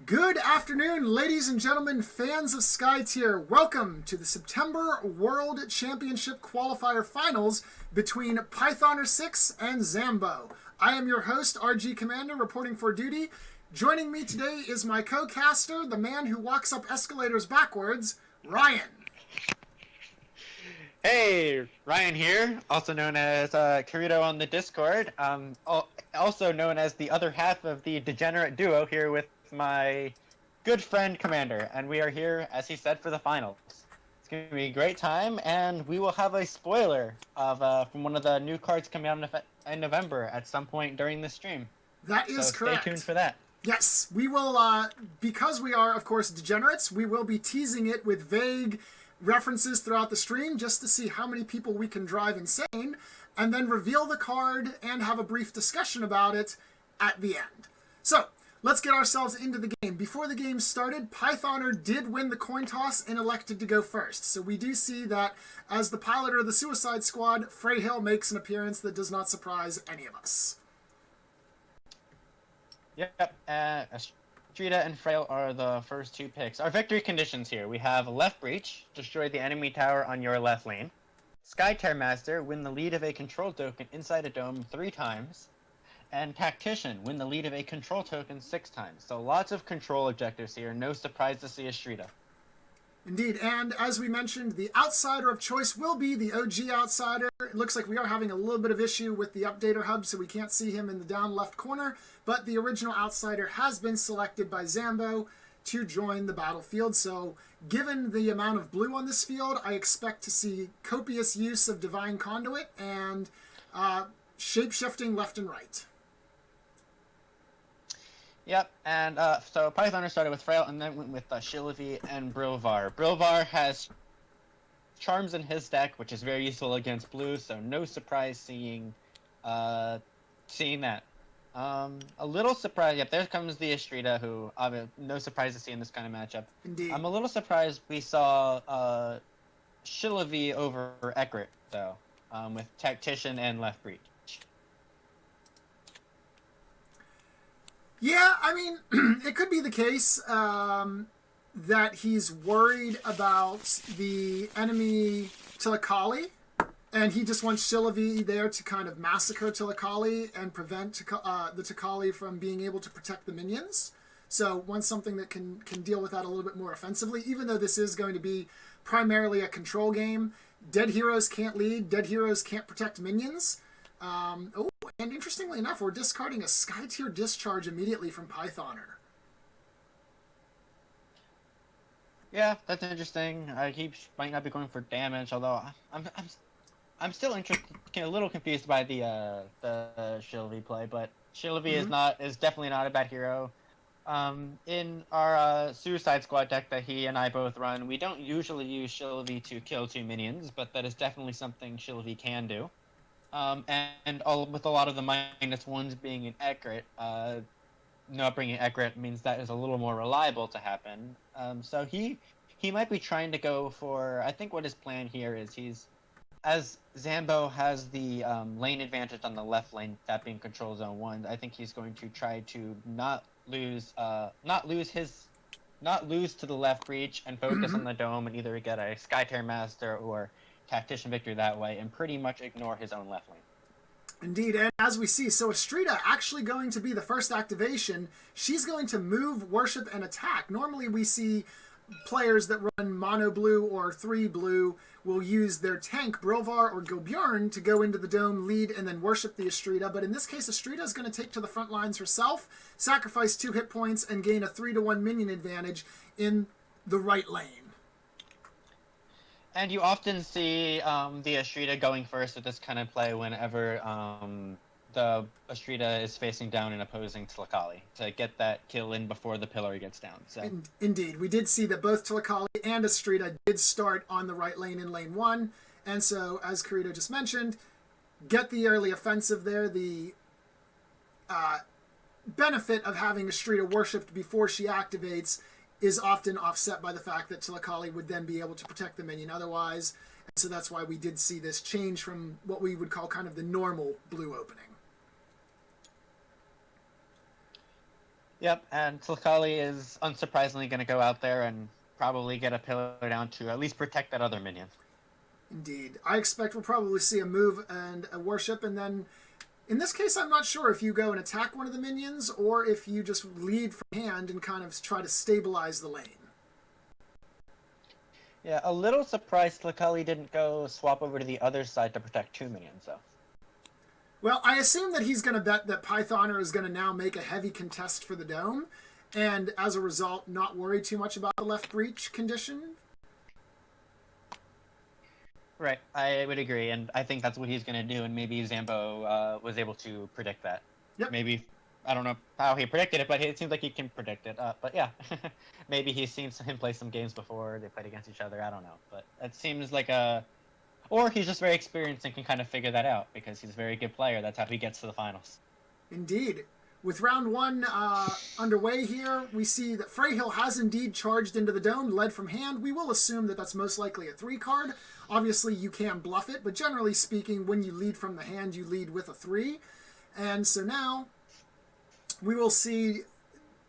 Good afternoon, ladies and gentlemen, fans of Sky Tier. Welcome to the September World Championship Qualifier Finals between Pythoner6 and Zambho. I am your host, RG Commander, reporting for duty. Joining me today is my co-caster, the man who walks up escalators backwards, Ryan. Hey, Ryan here, also known as Kirito on the Discord, also known as the other half of the degenerate duo here with my good friend Commander, and we are here, as he said, for the finals. It's going to be a great time, and we will have a spoiler of from one of the new cards coming out in November at some point during the stream. That is correct. Stay tuned for that. Yes, we will, because we are, of course, degenerates, we will be teasing it with vague references throughout the stream just to see how many people we can drive insane, and then reveal the card and have a brief discussion about it at the end. So, let's get ourselves into the game. Before the game started, Pythoner did win the coin toss and elected to go first. So we do see that as the pilot of the Suicide Squad, Freyhill makes an appearance that does not surprise any of us. Yep, Astrida and Frail are the first two picks. Our victory conditions here. We have left breach, destroy the enemy tower on your left lane. Sky Tear Master, win the lead of a control token inside a dome 3 times. And Tactician, win the lead of a control token 6 times. So lots of control objectives here. No surprise to see Astrida. Indeed, and as we mentioned, the outsider of choice will be the OG outsider. It looks like we are having a little bit of issue with the updater hub, so we can't see him in the down left corner, but the original outsider has been selected by Zambho to join the battlefield. So given the amount of blue on this field, I expect to see copious use of Divine Conduit and shape-shifting left and right. Yep, and so Pythoner started with Frail and then went with Shillavi and Brilvar. Brilvar has charms in his deck, which is very useful against blue, so no surprise seeing that. A little surprised, yep, there comes the Astrida, who no surprise to see in this kind of matchup. Indeed. I'm a little surprised we saw Shillavi over Ekrit, though, with Tactician and Left Breach. Yeah, I mean, it could be the case that he's worried about the enemy Tilakali, and he just wants Shillavi there to kind of massacre Tilakali and prevent the Tilakali from being able to protect the minions. So wants something that can deal with that a little bit more offensively, even though this is going to be primarily a control game. Dead heroes can't lead, dead heroes can't protect minions. And interestingly enough, we're discarding a Sky Tier Discharge immediately from Pythoner. Yeah, that's interesting. He might not be going for damage, although I'm still a little confused by the Shillavi play, but Shillavi is definitely not a bad hero. In our Suicide Squad deck that he and I both run, we don't usually use Shillavi to kill 2 minions, but that is definitely something Shillavi can do. With a lot of the -1s being in Ekrit, not bringing Ekrit means that is a little more reliable to happen. So he might be trying to go for, I think what his plan here is, as Zambho has the lane advantage on the left lane, that being control zone 1, I think he's going to try to not lose to the left breach and focus on the dome and either get a Sky Tear Master or Tactician victory that way and pretty much ignore his own left lane. Indeed, and as we see, so Astrida actually going to be the first activation. She's going to move, worship, and attack. Normally we see players that run mono blue or 3 blue will use their tank, Brilvar or Gilbjorn, to go into the dome, lead, and then worship the Astrida. But in this case, Astrida is going to take to the front lines herself, sacrifice 2 hit points, and gain a 3-to-1 minion advantage in the right lane. And you often see the Astrida going first with this kind of play whenever the Astrida is facing down and opposing Tilakali to get that kill in before the pillar gets down. So. Indeed. We did see that both Tilakali and Astrida did start on the right lane in lane 1. And so, as Kirito just mentioned, get the early offensive there. The benefit of having Astrida worshipped before she activates is often offset by the fact that Tilakali would then be able to protect the minion otherwise. And so that's why we did see this change from what we would call kind of the normal blue opening. Yep, and Tlakali is unsurprisingly going to go out there and probably get a pillar down to at least protect that other minion. Indeed. I expect we'll probably see a move and a worship, and then in this case, I'm not sure if you go and attack one of the minions or if you just lead from hand and kind of try to stabilize the lane. Yeah, a little surprised Tlakali didn't go swap over to the other side to protect 2 minions, though. Well, I assume that he's going to bet that Pythoner is going to now make a heavy contest for the dome, and as a result, not worry too much about the left breach condition. Right, I would agree, and I think that's what he's going to do, and maybe Zambho was able to predict that. Yep. Maybe, I don't know how he predicted it, but it seems like he can predict it. But yeah, maybe he's seen him play some games before, they played against each other, I don't know. But it seems like or he's just very experienced and can kind of figure that out, because he's a very good player. That's how he gets to the finals. Indeed. With round one underway here, we see that Freyhill has indeed charged into the dome, led from hand. We will assume that that's most likely a 3 card. Obviously, you can bluff it, but generally speaking, when you lead from the hand, you lead with a 3. And so now, we will see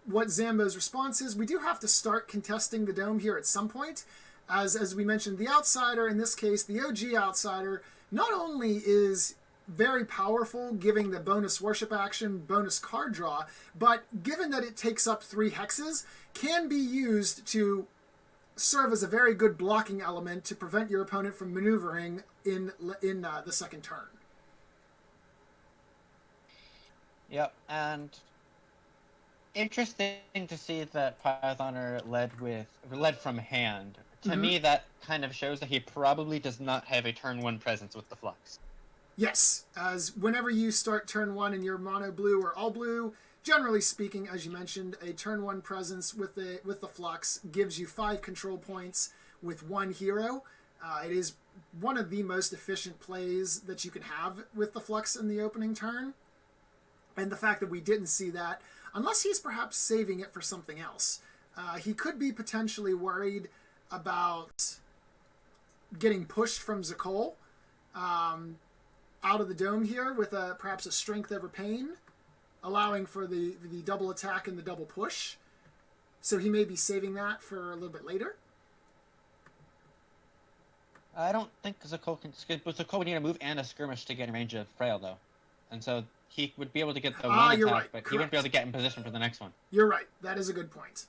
what Zambho's response is. We do have to start contesting the dome here at some point. As we mentioned, the outsider, in this case, the OG outsider, not only is very powerful, giving the bonus worship action, bonus card draw, but given that it takes up 3 hexes, can be used to serve as a very good blocking element to prevent your opponent from maneuvering in the second turn. Yep, and interesting to see that Pythoner led from hand. To me, that kind of shows that he probably does not have a turn 1 presence with the Flux. Yes, as whenever you start turn 1 and you're mono blue or all blue, generally speaking, as you mentioned, a turn 1 presence with the Flux gives you 5 control points with 1 hero. It is one of the most efficient plays that you can have with the Flux in the opening turn. And the fact that we didn't see that, unless he's perhaps saving it for something else. He could be potentially worried about getting pushed from Zakol out of the dome here with perhaps a strength over pain, allowing for the double attack and the double push. So he may be saving that for a little bit later. I don't think Zakol would need a move and a skirmish to get in range of Frail, though. And so he would be able to get the one attack, right. but Correct. he wouldn't be able to get in position for the next one. You're right. That is a good point.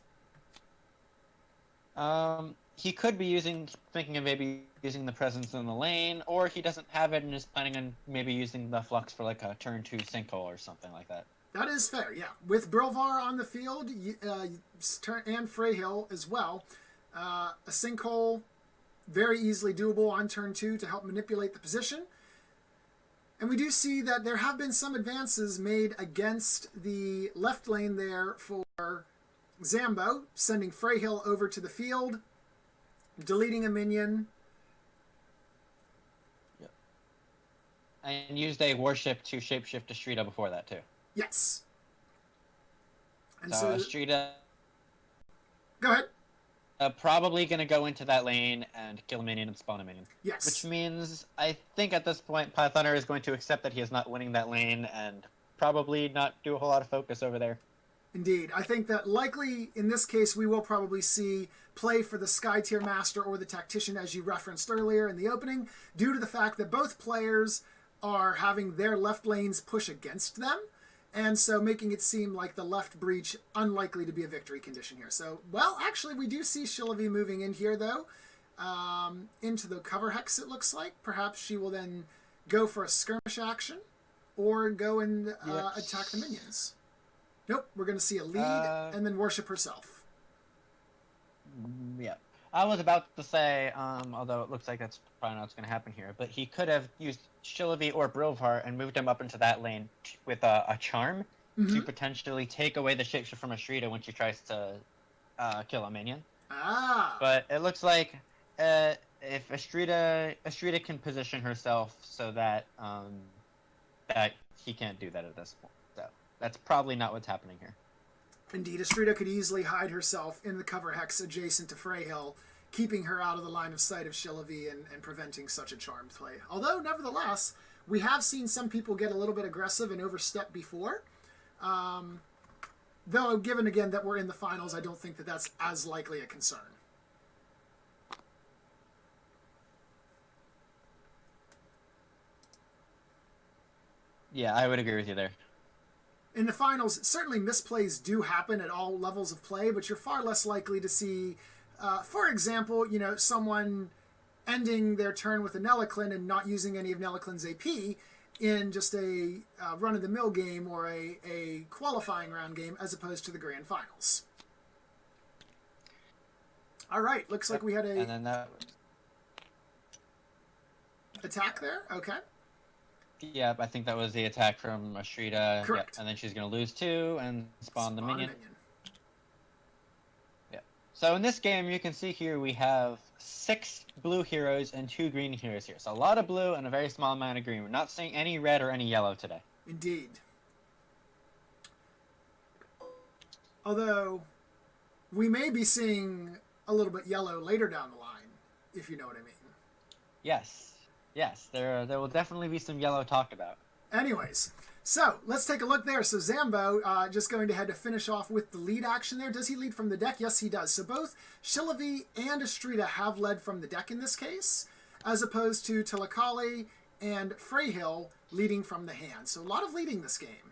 He could be thinking of maybe using the presence in the lane, or he doesn't have it and is planning on maybe using the Flux for like a turn 2 sinkhole or something like that. That is fair, yeah. With Brilvar on the field and Freyhill as well, a sinkhole very easily doable on turn 2 to help manipulate the position. And we do see that there have been some advances made against the left lane there for Zambho, sending Freyhill over to the field, deleting a minion. Yep. And used a worship to shapeshift Astrida before that, too. Yes. And so Astrida... Go ahead. Probably going to go into that lane and kill a minion and spawn a minion. Yes. Which means, I think at this point, Pythoner is going to accept that he is not winning that lane and probably not do a whole lot of focus over there. Indeed. I think that likely, in this case, we will probably see play for the Sky Tier Master or the Tactician, as you referenced earlier in the opening, due to the fact that both players are having their left lanes push against them, and so making it seem like the left breach unlikely to be a victory condition here. So, well, actually, we do see Shillavi moving in here, though, into the cover hex, it looks like. Perhaps she will then go for a skirmish action or go and attack the minions. Nope, we're going to see a lead and then worship herself. Yeah. I was about to say, although it looks like that's probably not what's going to happen here, but he could have used Shillavi or Brilvar and moved him up into that lane with a charm to potentially take away the shapeshift from Astrida when she tries to kill a minion. But it looks like if Astrida can position herself so that that he can't do that at this point. So that's probably not what's happening here. Indeed, Astrida could easily hide herself in the cover hex adjacent to Freyhill, keeping her out of the line of sight of Shillavi and preventing such a charmed play. Although, nevertheless, we have seen some people get a little bit aggressive and overstep before. Though, given again that we're in the finals, I don't think that that's as likely a concern. Yeah, I would agree with you there. In the finals, certainly misplays do happen at all levels of play, but you're far less likely to see, for example, someone ending their turn with a Nelliclin and not using any of Nelliclin's AP in just a run-of-the-mill game or a qualifying round game as opposed to the grand finals. All right, looks like we had And then that... attack there. Okay. Yeah, I think that was the attack from Astrida. Correct. Yeah, and then she's going to lose 2 and spawn the minion. A minion. Yeah. So in this game, you can see here we have 6 blue heroes and 2 green heroes here. So a lot of blue and a very small amount of green. We're not seeing any red or any yellow today. Indeed. Although, we may be seeing a little bit yellow later down the line, if you know what I mean. Yes. Yes, there will definitely be some yellow talked about. Anyways, so let's take a look there. So Zambho just going ahead to finish off with the lead action there. Does he lead from the deck? Yes, he does. So both Shillavi and Astrida have led from the deck in this case, as opposed to Tilakali and Freyhill leading from the hand. So a lot of leading this game.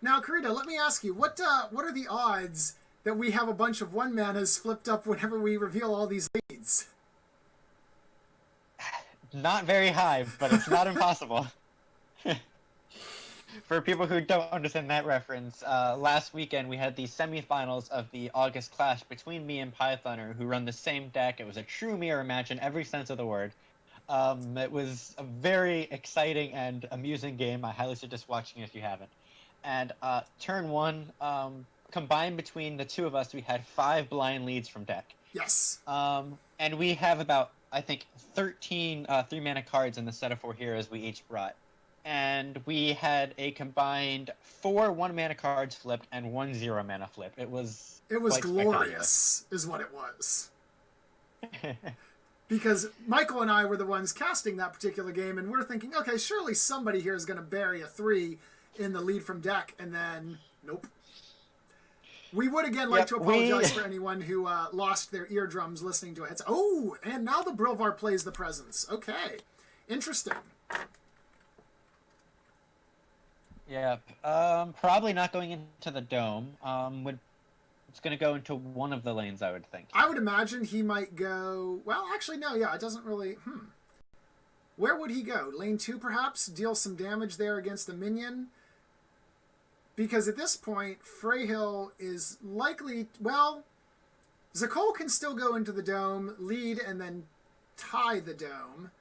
Now, Karita, let me ask you, what are the odds that we have a bunch of 1-manas flipped up whenever we reveal all these leads? Not very high, but it's not impossible. For people who don't understand that reference, last weekend we had the semifinals of the August Clash between me and Pythoner, who run the same deck. It was a true mirror match in every sense of the word. It was a very exciting and amusing game. I highly suggest watching it if you haven't. And turn 1, combined between the two of us, we had 5 blind leads from deck. Yes. And we have about, I think, 13 3-mana cards in the set of 4 heroes we each brought. And we had a combined 4 1-mana cards flipped and 1 0-mana flip. It was glorious, is what it was. Because Michael and I were the ones casting that particular game, and we're thinking, okay, surely somebody here is going to bury a 3 in the lead from deck, and then, nope. We would again like to apologize for anyone who lost their eardrums listening to it. Oh, and now the Brilvar plays the presence. Okay, interesting. Yeah, probably not going into the dome. It's going to go into one of the lanes, I would think. I would imagine he might go... Well, actually, no, yeah, it doesn't really... Where would he go? Lane 2, perhaps? Deal some damage there against a minion? Because at this point, Freyhill is likely... Well, Zakol can still go into the dome, lead, and then tie the dome.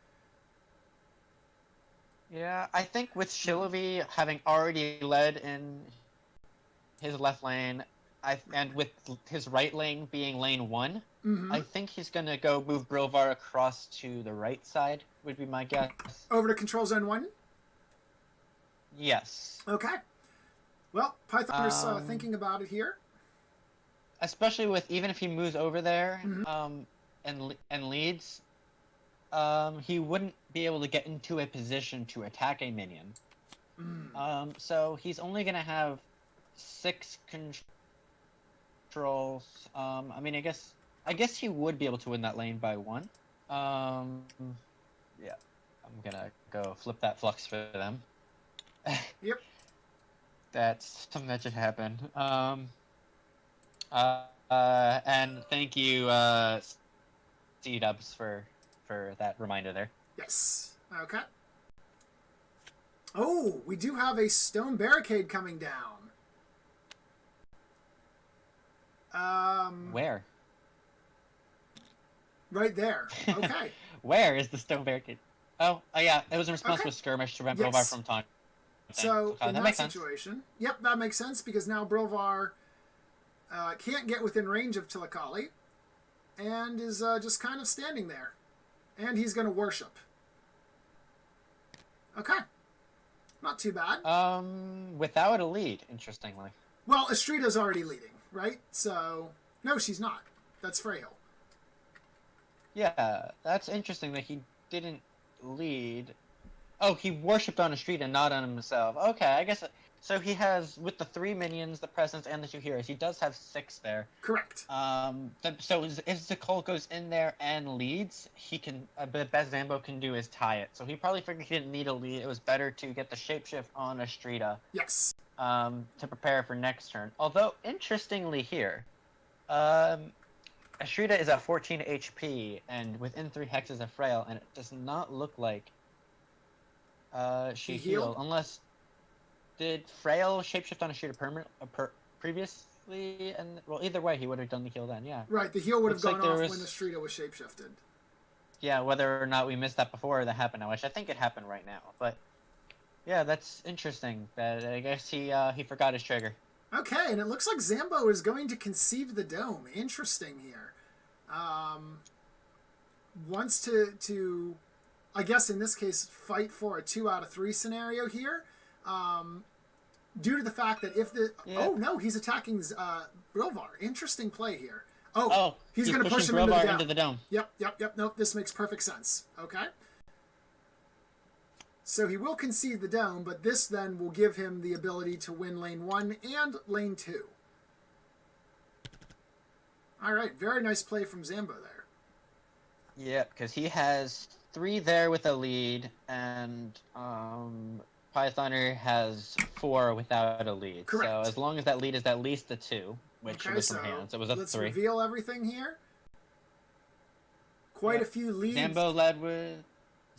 Yeah, I think with Shillavi having already led in his left lane, and with his right lane being lane 1, I think he's going to go move Brilvar across to the right side, would be my guess. Over to Control Zone 1? Yes. Okay. Well, Pythoner's thinking about it here. Especially with, even if he moves over there and leads, he wouldn't be able to get into a position to attack a minion. So he's only going to have 6 controls. I mean, I guess he would be able to win that lane by 1. Yeah, I'm going to go flip that flux for them. Yep. That's something that should happen. And thank you, C-Dubs, for that reminder there. Yes. Okay. Oh, we do have a stone barricade coming down. Where? Right there. Okay. Where is the stone barricade? Oh, yeah, it was in response to a skirmish to prevent Brilvar from taunting. So, in that makes situation, sense. Yep, that makes sense, because now Brilvar can't get within range of Tilakali, and is just kind of standing there. And he's going to worship. Okay. Not too bad. Without a lead, interestingly. Well, Astrida's already leading, right? So, no, she's not. That's Freyhill. Yeah, that's interesting that he didn't lead. Oh, he worshipped on Astrida, not on himself. Okay, I guess So he has, with the 3 minions, the presence, and the 2 heroes, he does have 6 there. Correct. So if Zakol goes in there and leads, he can. The best Zambho can do is tie it. So he probably figured he didn't need a lead. It was better to get the shapeshift on Astrida. Yes. To prepare for next turn. Although interestingly here, Astrida is at 14 HP and within 3 hexes of frail, and it does not look like she healed unless. Did Frail shapeshift on Astrida previously? And well, either way, he would have done the heal then. Yeah. Right. The heal would have gone off when Astrida was shapeshifted. Yeah, whether or not we missed that before or that happened now, which I think it happened right now. But yeah, that's interesting. That I guess he forgot his trigger. Okay, and it looks like Zambho is going to concede the dome. Interesting here. Wants to, I guess in this case, fight for a 2 out of 3 scenario here. Due to the fact that if the... Yeah. Oh, no, he's attacking Brilvar. Interesting play here. Oh, he's going to push him into the dome. Yep. Nope, this makes perfect sense. Okay. So he will concede the dome, but this then will give him the ability to win lane 1 and lane 2. All right, very nice play from Zambho there. Yeah, because he has 3 there with a lead, and... Pythoner has 4 without a lead. Correct. So as long as that lead is at least a 2, which was from hands, it was a 3. Let's reveal everything here. Quite a few leads. Zambho led with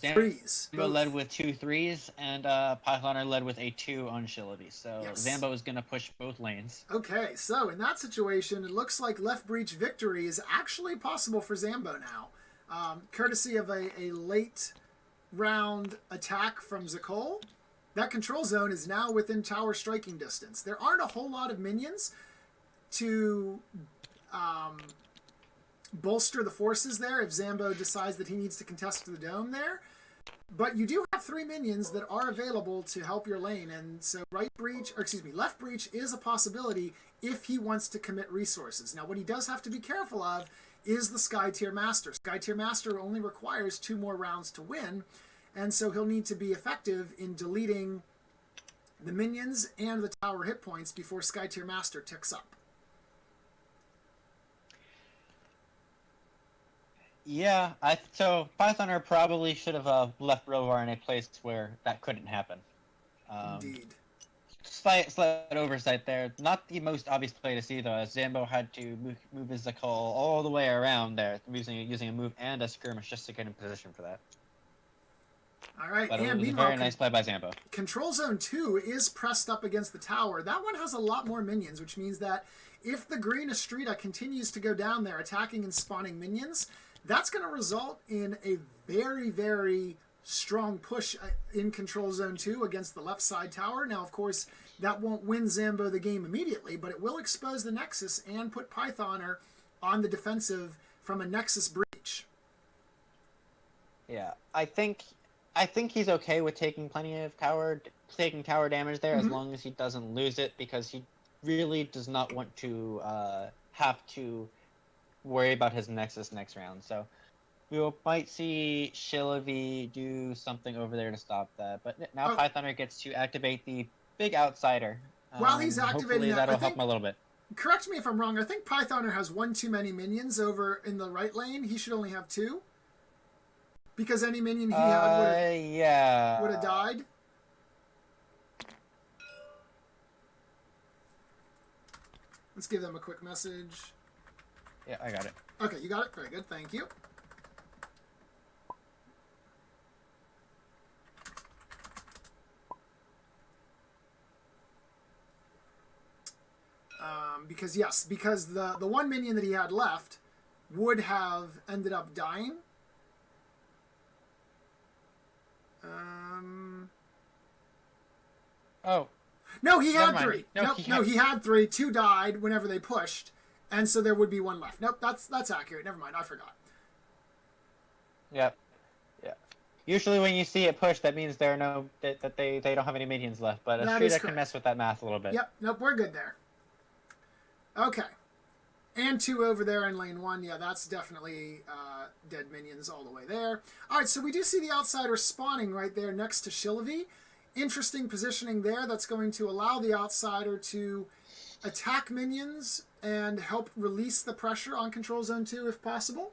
3s. Zambho led with 2 3s, and Pythoner led with a 2 on Shilliby. So yes. Zambho is going to push both lanes. Okay, so in that situation, it looks like left breach victory is actually possible for Zambho now, courtesy of a late round attack from Zakol. That control zone is now within tower striking distance. There aren't a whole lot of minions to bolster the forces there if Zambho decides that he needs to contest the dome there. But you do have 3 minions that are available to help your lane, and so left breach is a possibility if he wants to commit resources. Now, what he does have to be careful of is the Sky Tier Master. Sky Tier Master only requires 2 more rounds to win, and so he'll need to be effective in deleting the minions and the tower hit points before Sky Tier Master ticks up. Yeah, so Pythoner probably should have left Rovar in a place where that couldn't happen. Indeed. Slight oversight there. Not the most obvious play to see, though, as Zambho had to move his Zakol all the way around there, using a move and a skirmish just to get in position for that. All right, but and it was a very nice play by Zambho. Control Zone 2 is pressed up against the tower. That one has a lot more minions, which means that if the green Astrida continues to go down there attacking and spawning minions, that's going to result in a very, very strong push in Control Zone 2 against the left side tower. Now, of course, that won't win Zambho the game immediately, but it will expose the Nexus and put Pythoner on the defensive from a Nexus breach. Yeah, I think he's okay with taking tower damage there, as long as he doesn't lose it, because he really does not want to have to worry about his Nexus next round. So we might see Shilliby do something over there to stop that. But now Pythoner gets to activate the big outsider. While he's activating that'll help him a little bit. Correct me if I'm wrong. I think Pythoner has 1 too many minions over in the right lane. He should only have 2. Because any minion he had would have died. Let's give them a quick message. Yeah, I got it. Okay, you got it? Very good, thank you. Because the 1 minion that he had left would have ended up dying. No, he had 3. No, he had 3. 2 died whenever they pushed, and so there would be 1 left. Nope, that's accurate. Never mind, I forgot. Yep. Yeah. Usually when you see it push, that means there are that they don't have any minions left. But Astrida can mess with that math a little bit. Yep. Nope, we're good there. Okay. And 2 over there in lane 1. Yeah, that's definitely dead minions all the way there. All right, so we do see the outsider spawning right there next to Shilliby. interesting positioning there that's going to allow the outsider to attack minions and help release the pressure on Control Zone 2 if possible.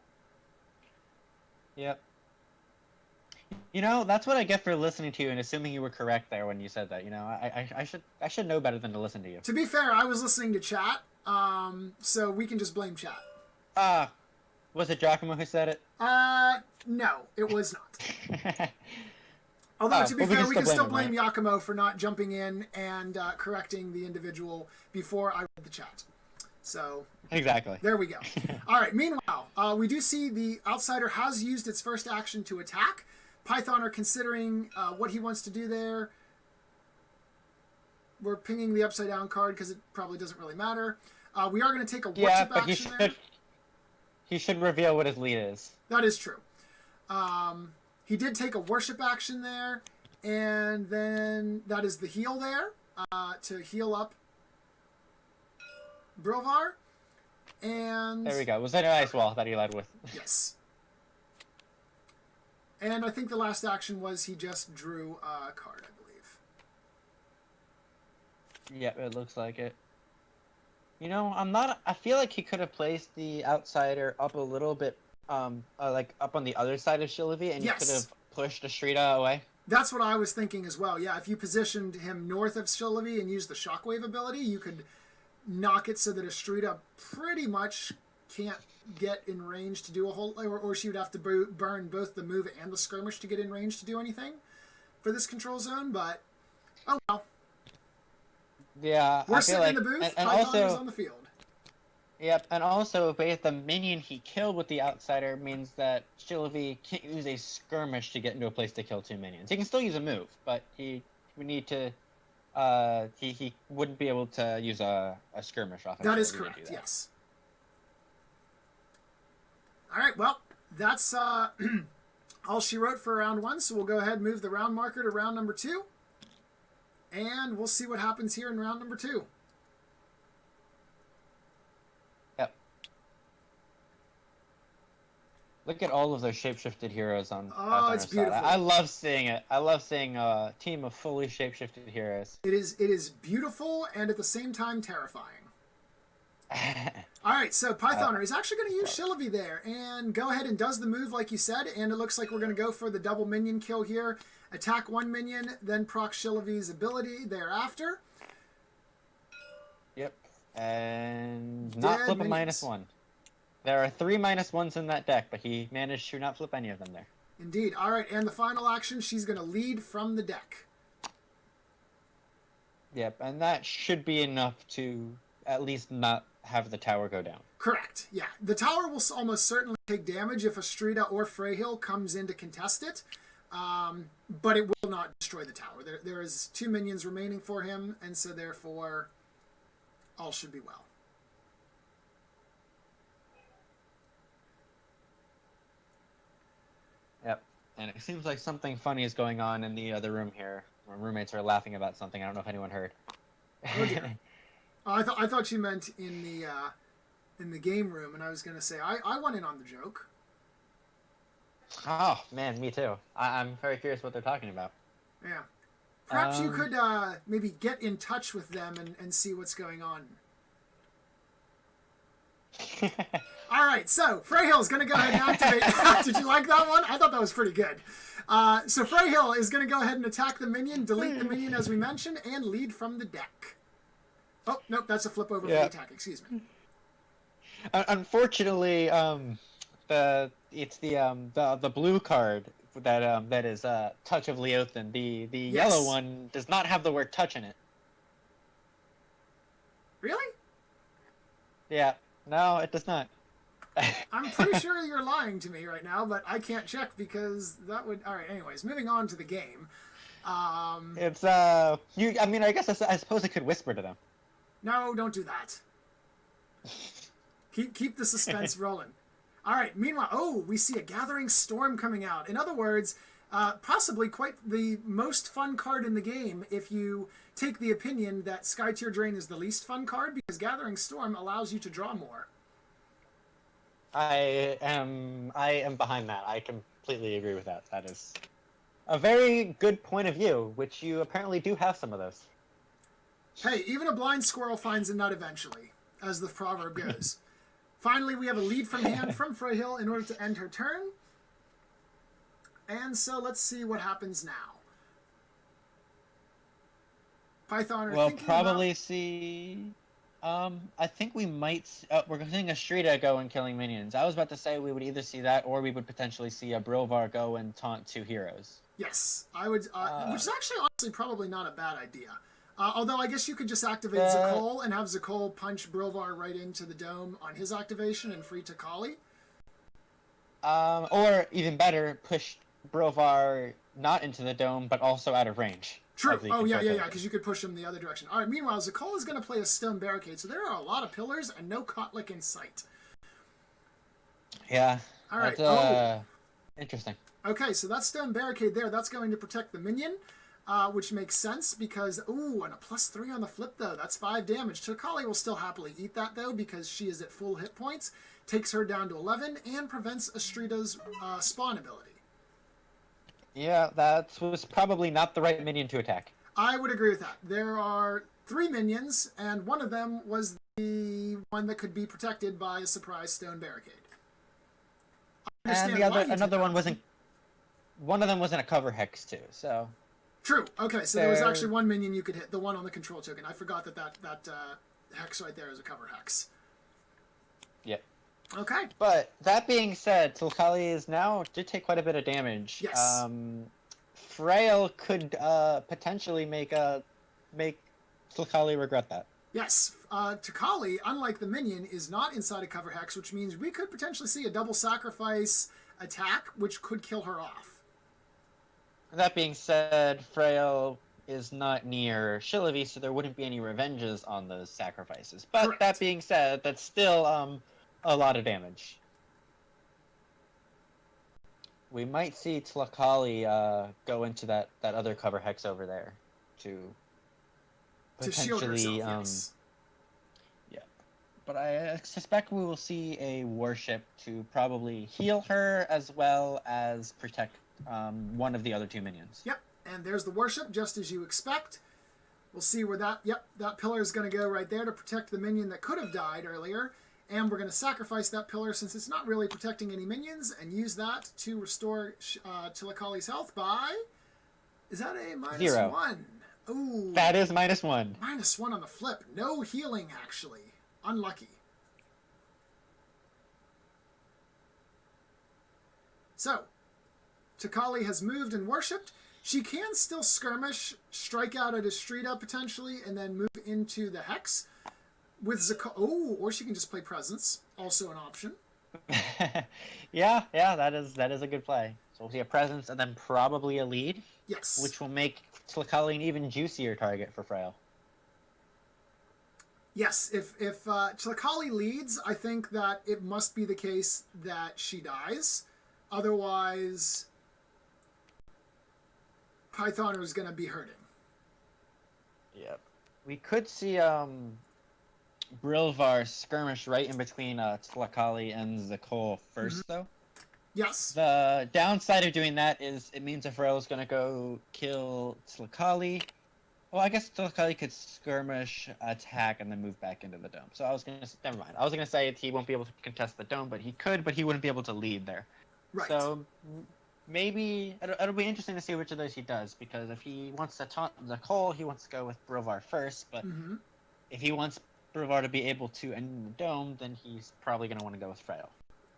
Yep. You know, that's what I get for listening to you and assuming you were correct there when you said that. You know, I should know better than to listen to you. To be fair, I was listening to chat, so we can just blame chat. Was it Giacomo who said it? No, it was not. Although, to be fair, we can still blame Giacomo for not jumping in and correcting the individual before I read the chat. So exactly. There we go. All right. Meanwhile, we do see the outsider has used its first action to attack. Pythoner considering what he wants to do there. We're pinging the upside down card because it probably doesn't really matter. We are going to take a worship action there. He should reveal what his lead is. That is true. He did take a worship action there, and then that is the heal there to heal up Brilvar. And there we go. Was that an ice wall that he led with? Yes. And I think the last action was he just drew a card, I believe. Yep, it looks like it. You know, I feel like he could have placed the outsider up a little bit, like up on the other side of Shillavi, and he could have pushed Astrida away. That's what I was thinking as well. Yeah, if you positioned him north of Shillavi and used the Shockwave ability, you could knock it so that Astrida pretty much can't get in range to do a whole, or she would have to burn both the move and the skirmish to get in range to do anything for this control zone. But oh well. Yeah, we're sitting in the booth. And also on the field. Yep, and also the minion he killed with the outsider means that Shillavi can't use a skirmish to get into a place to kill 2 minions. He can still use a move, but he would need to. He wouldn't be able to use a skirmish off. That is correct. Yes. All right. Well, that's all she wrote for round 1. So we'll go ahead and move the round marker to round number 2, and we'll see what happens here in round number 2. Yep. Look at all of those shapeshifted heroes on. Oh, it's beautiful. I love seeing it. I love seeing a team of fully shapeshifted heroes. It is beautiful and at the same time terrifying. All right, so Pythoner is actually going to use Shillavi there and go ahead and does the move like you said, and it looks like we're going to go for the double minion kill here. Attack 1 minion, then proc Shillavi's ability thereafter. Yep, and not flip a -1. There are 3 -1s in that deck, but he managed to not flip any of them there. Indeed. All right, and the final action, she's going to lead from the deck. Yep, and that should be enough to at least not have the tower go down. Correct, yeah. The tower will almost certainly take damage if Astrida or Freyhill comes in to contest it, but it will not destroy the tower. There is 2 minions remaining for him, and so therefore all should be well. Yep, and it seems like something funny is going on in the other room here. My roommates are laughing about something. I don't know if anyone heard. Oh dear. I thought you meant in the game room, and I was going to say I went in on the joke. Oh man, me too. I'm very curious what they're talking about. Yeah, perhaps you could maybe get in touch with them and see what's going on. All right, so Freyhill is going to go ahead and activate. Did you like that one? I thought that was pretty good. So Freyhill is going to go ahead and attack the minion, delete the minion as we mentioned, and lead from the deck. Oh, nope, that's a flip over for the attack. Excuse me. Unfortunately, it's the blue card that is Touch of Leothan. The yellow one does not have the word touch in it. Really? Yeah. No, it does not. I'm pretty sure you're lying to me right now, but I can't check because that would... All right, anyways, moving on to the game. It's, I mean, I guess I suppose I could whisper to them. No, don't do that. Keep the suspense rolling. All right, meanwhile, we see a Gathering Storm coming out. In other words, possibly quite the most fun card in the game if you take the opinion that Sky Tier Drain is the least fun card, because Gathering Storm allows you to draw more. I am behind that. I completely agree with that. That is a very good point of view, which you apparently do have some of those. Hey, even a blind squirrel finds a nut eventually, as the proverb goes. Finally, we have a lead from hand from Freyhill in order to end her turn. And so let's see what happens now. Python We'll probably see... I think we might... we're seeing a Shrita go and killing minions. I was about to say we would either see that, or we would potentially see a Brilvar go and taunt 2 heroes. Yes, I would... which is actually honestly probably not a bad idea. Although I guess you could just activate Zakol and have Zakol punch Brilvar right into the dome on his activation and free Takali. Or, even better, push Brilvar not into the dome, but also out of range. True. Oh, yeah, because you could push him the other direction. All right, meanwhile, Zakol is going to play a stone barricade, so there are a lot of pillars and no Kotlik in sight. Yeah. All right. That's, interesting. Okay, so that stone barricade there, that's going to protect the minion, which makes sense because... Ooh, and a +3 on the flip, though. That's 5 damage. Takali will still happily eat that, though, because she is at full hit points, takes her down to 11, and prevents Astrida's spawn ability. Yeah, that was probably not the right minion to attack. I would agree with that. There are 3 minions, and one of them was the one that could be protected by a surprise stone barricade. And another one wasn't... One of them was in a cover hex, too, so... True. Okay, so there was actually one minion you could hit, the one on the control token. I forgot that hex right there is a cover hex. Yep. Okay. But that being said, Tilkali did take quite a bit of damage. Yes. Frail could potentially make Tilkali regret that. Yes. Takali, unlike the minion, is not inside a cover hex, which means we could potentially see a double sacrifice attack, which could kill her off. That being said, Frail is not near Shillavi, so there wouldn't be any revenges on those sacrifices. But Correct. That being said, that's still a lot of damage. We might see Tlakali go into that other cover hex over there to shield potentially herself, yes. Yeah. But I suspect we will see a worship to probably heal her as well as protect one of the other 2 minions. Yep, and there's the worship, just as you expect. We'll see where that pillar is going to go right there to protect the minion that could have died earlier. And we're going to sacrifice that pillar since it's not really protecting any minions and use that to restore Tilakali's health by... Is that a -1? Ooh. That is -1. -1 on the flip. No healing, actually. Unlucky. So, Takali has moved and worshipped. She can still skirmish, strike out at Astrida potentially, and then move into the Hex with Zakol. Oh, or she can just play Presence, also an option. yeah, that is a good play. So we'll see a Presence and then probably a lead. Yes. Which will make Tlakali an even juicier target for Frail. Yes, if Tlakali leads, I think that it must be the case that she dies. Otherwise, Pythoner is going to be hurting. Yep. We could see Brilvar skirmish right in between Tlakali and Zakol first, though. Yes. The downside of doing that is it means if Frail is going to go kill Tlakali. Well, I guess Tlakali could skirmish, attack, and then move back into the dome. So I was going to... Never mind. I was going to say he won't be able to contest the dome, but he could, but he wouldn't be able to lead there. Right. So maybe it'll be interesting to see which of those he does, because if he wants to taunt Zakol, he wants to go with Brilvar first, but if he wants Brilvar to be able to end the dome, then he's probably going to want to go with Frail.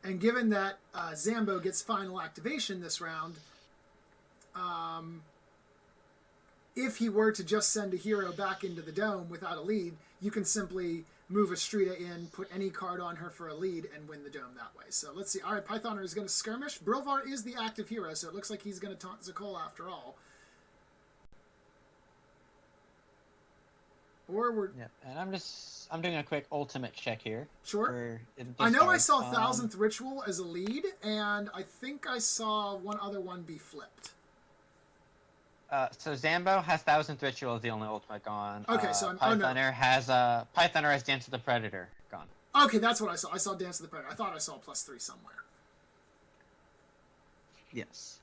And given that Zambho gets final activation this round, if he were to just send a hero back into the dome without a lead, you can simply move Astrida in, put any card on her for a lead, and win the dome that way. So let's see. All right, Pythoner is going to skirmish. Brilvar is the active hero, so it looks like he's going to taunt Zakol after all. Or we're... Yeah, and I'm doing a quick ultimate check here. Sure. I know I saw 1000th Ritual as a lead, and I think I saw one other one be flipped. So Zambho has 1000th Ritual as the only ultimate gone. Okay, so Pythoner has Dance of the Predator gone. Okay, that's what I saw. I saw Dance of the Predator. I thought I saw +3 somewhere. Yes.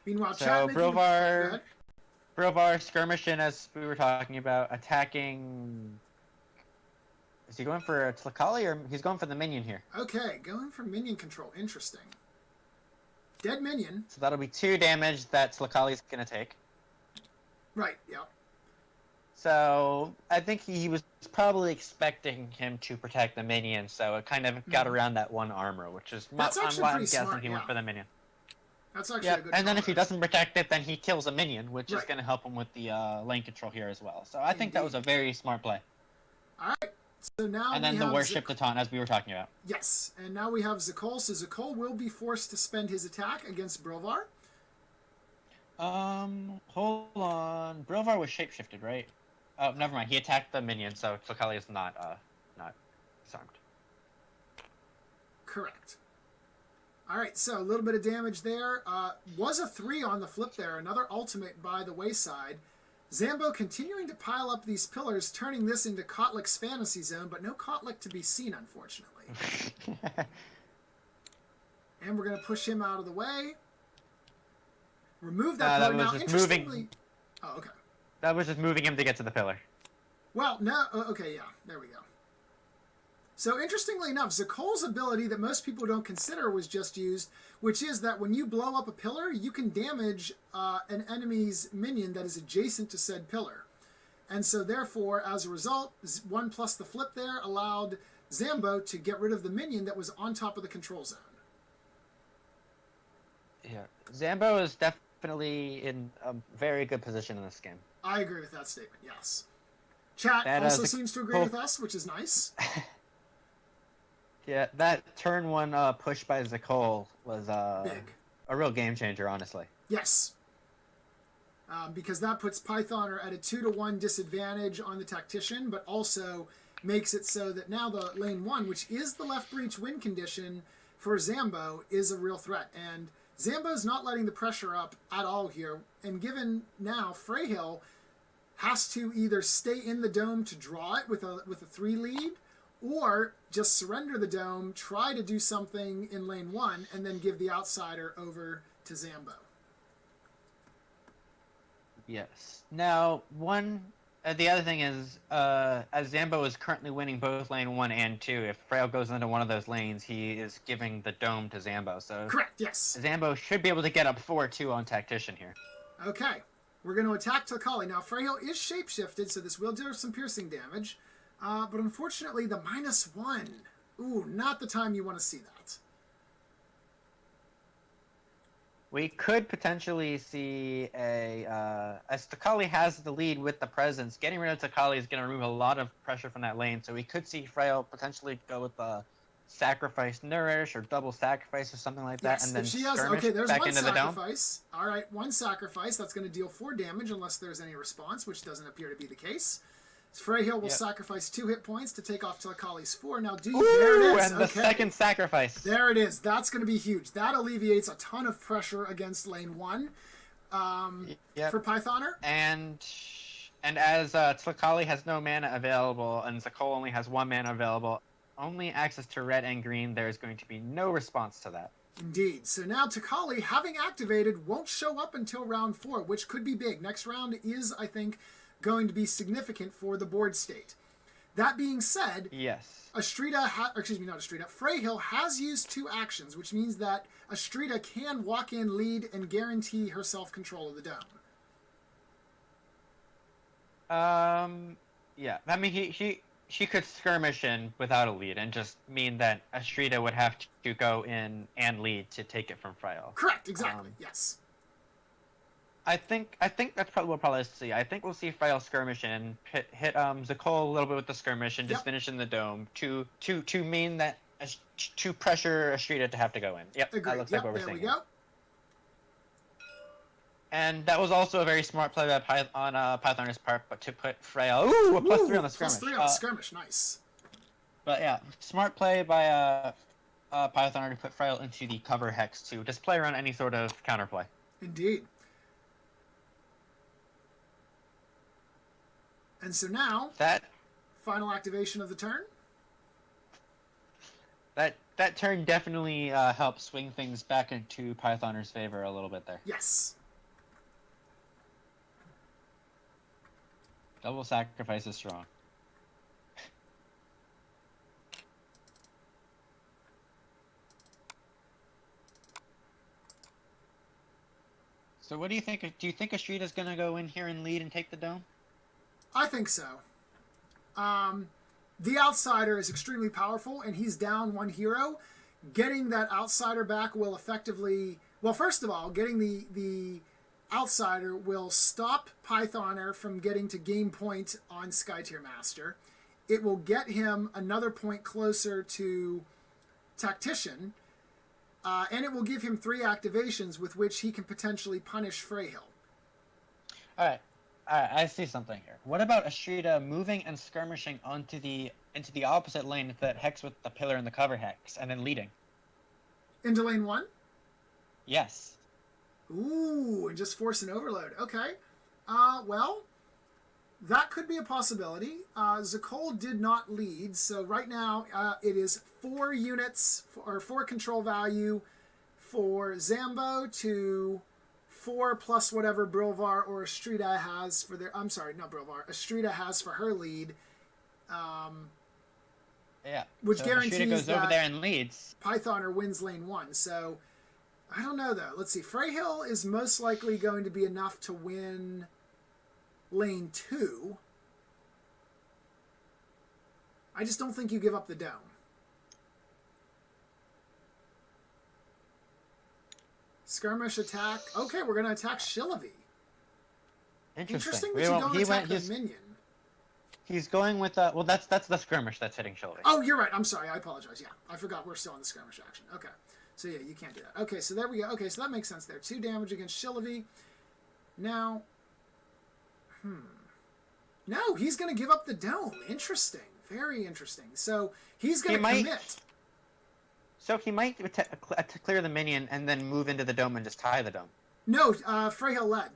Meanwhile, So Chad making... Go ahead. Brovar skirmishing as we were talking about, attacking. Is he going for a Tlakali or he's going for the minion here? Okay, going for minion control. Interesting. Dead minion. So that'll be 2 damage that Tlakali's gonna take. Right, yeah. So I think he was probably expecting him to protect the minion, so it kind of got around that 1 armor, which is That's actually why I'm pretty guessing smart, he went for the minion. That's actually a good And then if he call. doesn't protect it, then he kills a minion, which is Right. going to help him with the lane control here as well. So I think that Indeed. was a very smart play. All right. So now And then we the have worship the taunt, as we were talking about. Yes, and now we have Zakol. So Zakol will be forced to spend his attack against Brovar. Hold on. Brovar was shapeshifted, right? Oh, never mind. He attacked the minion, so Tlakali is not disarmed. Correct. All right, so a little bit of damage there. Was a 3 on the flip there. Another ultimate by the wayside. Zambho continuing to pile up these pillars, turning this into Kotlik's fantasy zone, but no Kotlik to be seen, unfortunately. And we're going to push him out of the way. Remove that pillar. That was Now, just interestingly... moving. Oh, okay. That was just moving him to get to the pillar. Well, no... okay, yeah. There we go. So, interestingly enough, Zakol's ability that most people don't consider was just used, which is that when you blow up a pillar, you can damage an enemy's minion that is adjacent to said pillar. And so, therefore, as a result, 1 plus the flip there allowed Zambho to get rid of the minion that was on top of the control zone. Yeah. Zambho is definitely in a very good position in this game. I agree with that statement, yes. Chat That, also seems to agree with us, which is nice. Yeah, that turn 1 push by Zakol was Big. a real game changer, honestly. Yes. Because that puts Pythoner at a 2-to-1 disadvantage on the Tactician, but also makes it so that now the lane 1, which is the left breach win condition for Zambho, is a real threat. And Zambho's not letting the pressure up at all here. And given now, Freyhill has to either stay in the dome to draw it with a 3 lead, or just surrender the dome, try to do something in lane 1, and then give the outsider over to Zambho. Yes. Now, the other thing is, as Zambho is currently winning both lane 1 and 2, if Frail goes into one of those lanes, he is giving the dome to Zambho. So Correct, yes. Zambho should be able to get up 4-2 on Tactician here. Okay. We're going to attack Tlakali. Now, Freyhill is shapeshifted, so this will do some piercing damage. But unfortunately, the -1. Ooh, not the time you want to see that. We could potentially see as Tlakali has the lead with the presence, getting rid of Tlakali is going to remove a lot of pressure from that lane, so we could see Frail potentially go with a sacrifice nourish or double sacrifice or something like that, Yes, and then if she has, skirmish okay, there's back 1 into the dome. sacrifice. All right, 1 sacrifice. That's going to deal 4 damage unless there's any response, which doesn't appear to be the case. Freyhill will sacrifice 2 hit points to take off Tlakali's 4. Now, there it is. And the second sacrifice. There it is. That's going to be huge. That alleviates a ton of pressure against lane 1 for Pythoner. And as Tlakali has no mana available and Zakol only has 1 mana available, only access to red and green, there is going to be no response to that. Indeed. So now Tlakali, having activated, won't show up until round 4, which could be big. Next round is, I think, going to be significant for the board state. That being said, yes, Freyhill has used 2 actions, which means that Astrida can walk in, lead, and guarantee herself control of the dome. Yeah. I mean, she could skirmish in without a lead and just mean that Astrida would have to go in and lead to take it from Frail. Correct. Exactly. Yes. I think that's probably what we'll probably see. I think we'll see Frail skirmish in, hit Zakol a little bit with the skirmish, and just finish in the dome to mean that to pressure Astrida to have to go in. Yep, agreed. that looks like what we're seeing. There we go. And that was also a very smart play on Pythoner's part, but to put Frail, a +3 on the skirmish. +3 on the skirmish, nice. But yeah, smart play by Pythoner to put Frail into the cover hex to just play around any sort of counterplay. Indeed. And so now, that final activation of the turn. That that turn definitely helped swing things back into Pythoner's favor a little bit there. Yes. Double sacrifice is strong. So what do you think? Do you think Astrita's going to go in here and lead and take the dome? I think so. The outsider is extremely powerful, and he's down one hero. Getting that outsider back will effectively... Well, first of all, getting the outsider will stop Pythoner from getting to game point on Skytier Master. It will get him another point closer to Tactician, and it will give him 3 activations with which he can potentially punish Freyhill. All right, I see something here. What about Astrita moving and skirmishing into the opposite lane that hex with the pillar and the cover hex, and then leading? Into lane 1? Yes. Ooh, and just force an overload. Okay. Well, that could be a possibility. Zakol did not lead, so right now it is 4 units, or 4 control value for Zambho to 4 plus whatever Brilvar or Astrida has for their... I'm sorry, not Brilvar. Astrida has for her lead. Yeah. Which so guarantees Astrida goes that over there and leads. Pythoner wins lane 1, so... I don't know, though. Let's see. Freyhill is most likely going to be enough to win lane 2. I just don't think you give up the dome. Skirmish attack. Okay, we're going to attack Shillavi. Interesting that you don't attack the minion. He's going with... well, that's the skirmish that's hitting Shillavi. Oh, you're right. I'm sorry. I apologize. Yeah, I forgot we're still on the skirmish action. Okay. So yeah, you can't do that. Okay, so there we go. Okay, so that makes sense there. 2 damage against Shillavi. Now, no, he's going to give up the dome. Interesting. Very interesting. So he's going to commit. So he might clear the minion and then move into the dome and just tie the dome. No, Freyhill led.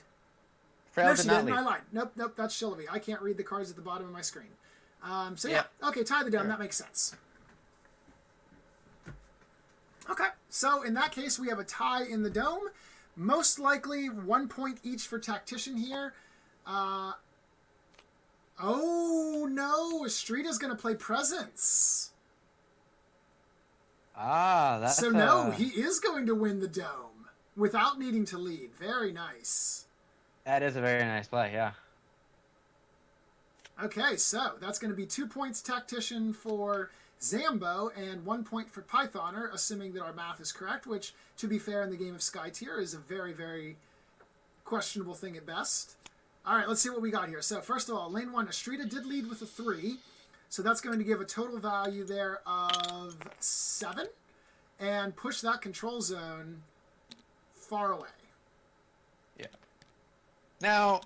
Freyhill did not lead. I lied. Nope, that's Shillavi. I can't read the cards at the bottom of my screen. So yeah, okay, tie the dome. Sure. That makes sense. Okay, so in that case, we have a tie in the dome. Most likely 1 point each for Tactician here. Oh, no. Astrita's going to play Presence. That's... So, no, he is going to win the dome without needing to lead. Very nice. That is a very nice play, yeah. Okay, so that's going to be 2 points Tactician for Zambho and 1 point for Pythoner, assuming that our math is correct, which, to be fair, in the game of Skytier is a very, very questionable thing at best. All right, let's see what we got here. So, first of all, lane 1, Astrida did lead with a 3, so that's going to give a total value there of 7, and push that control zone far away. Yeah. Now,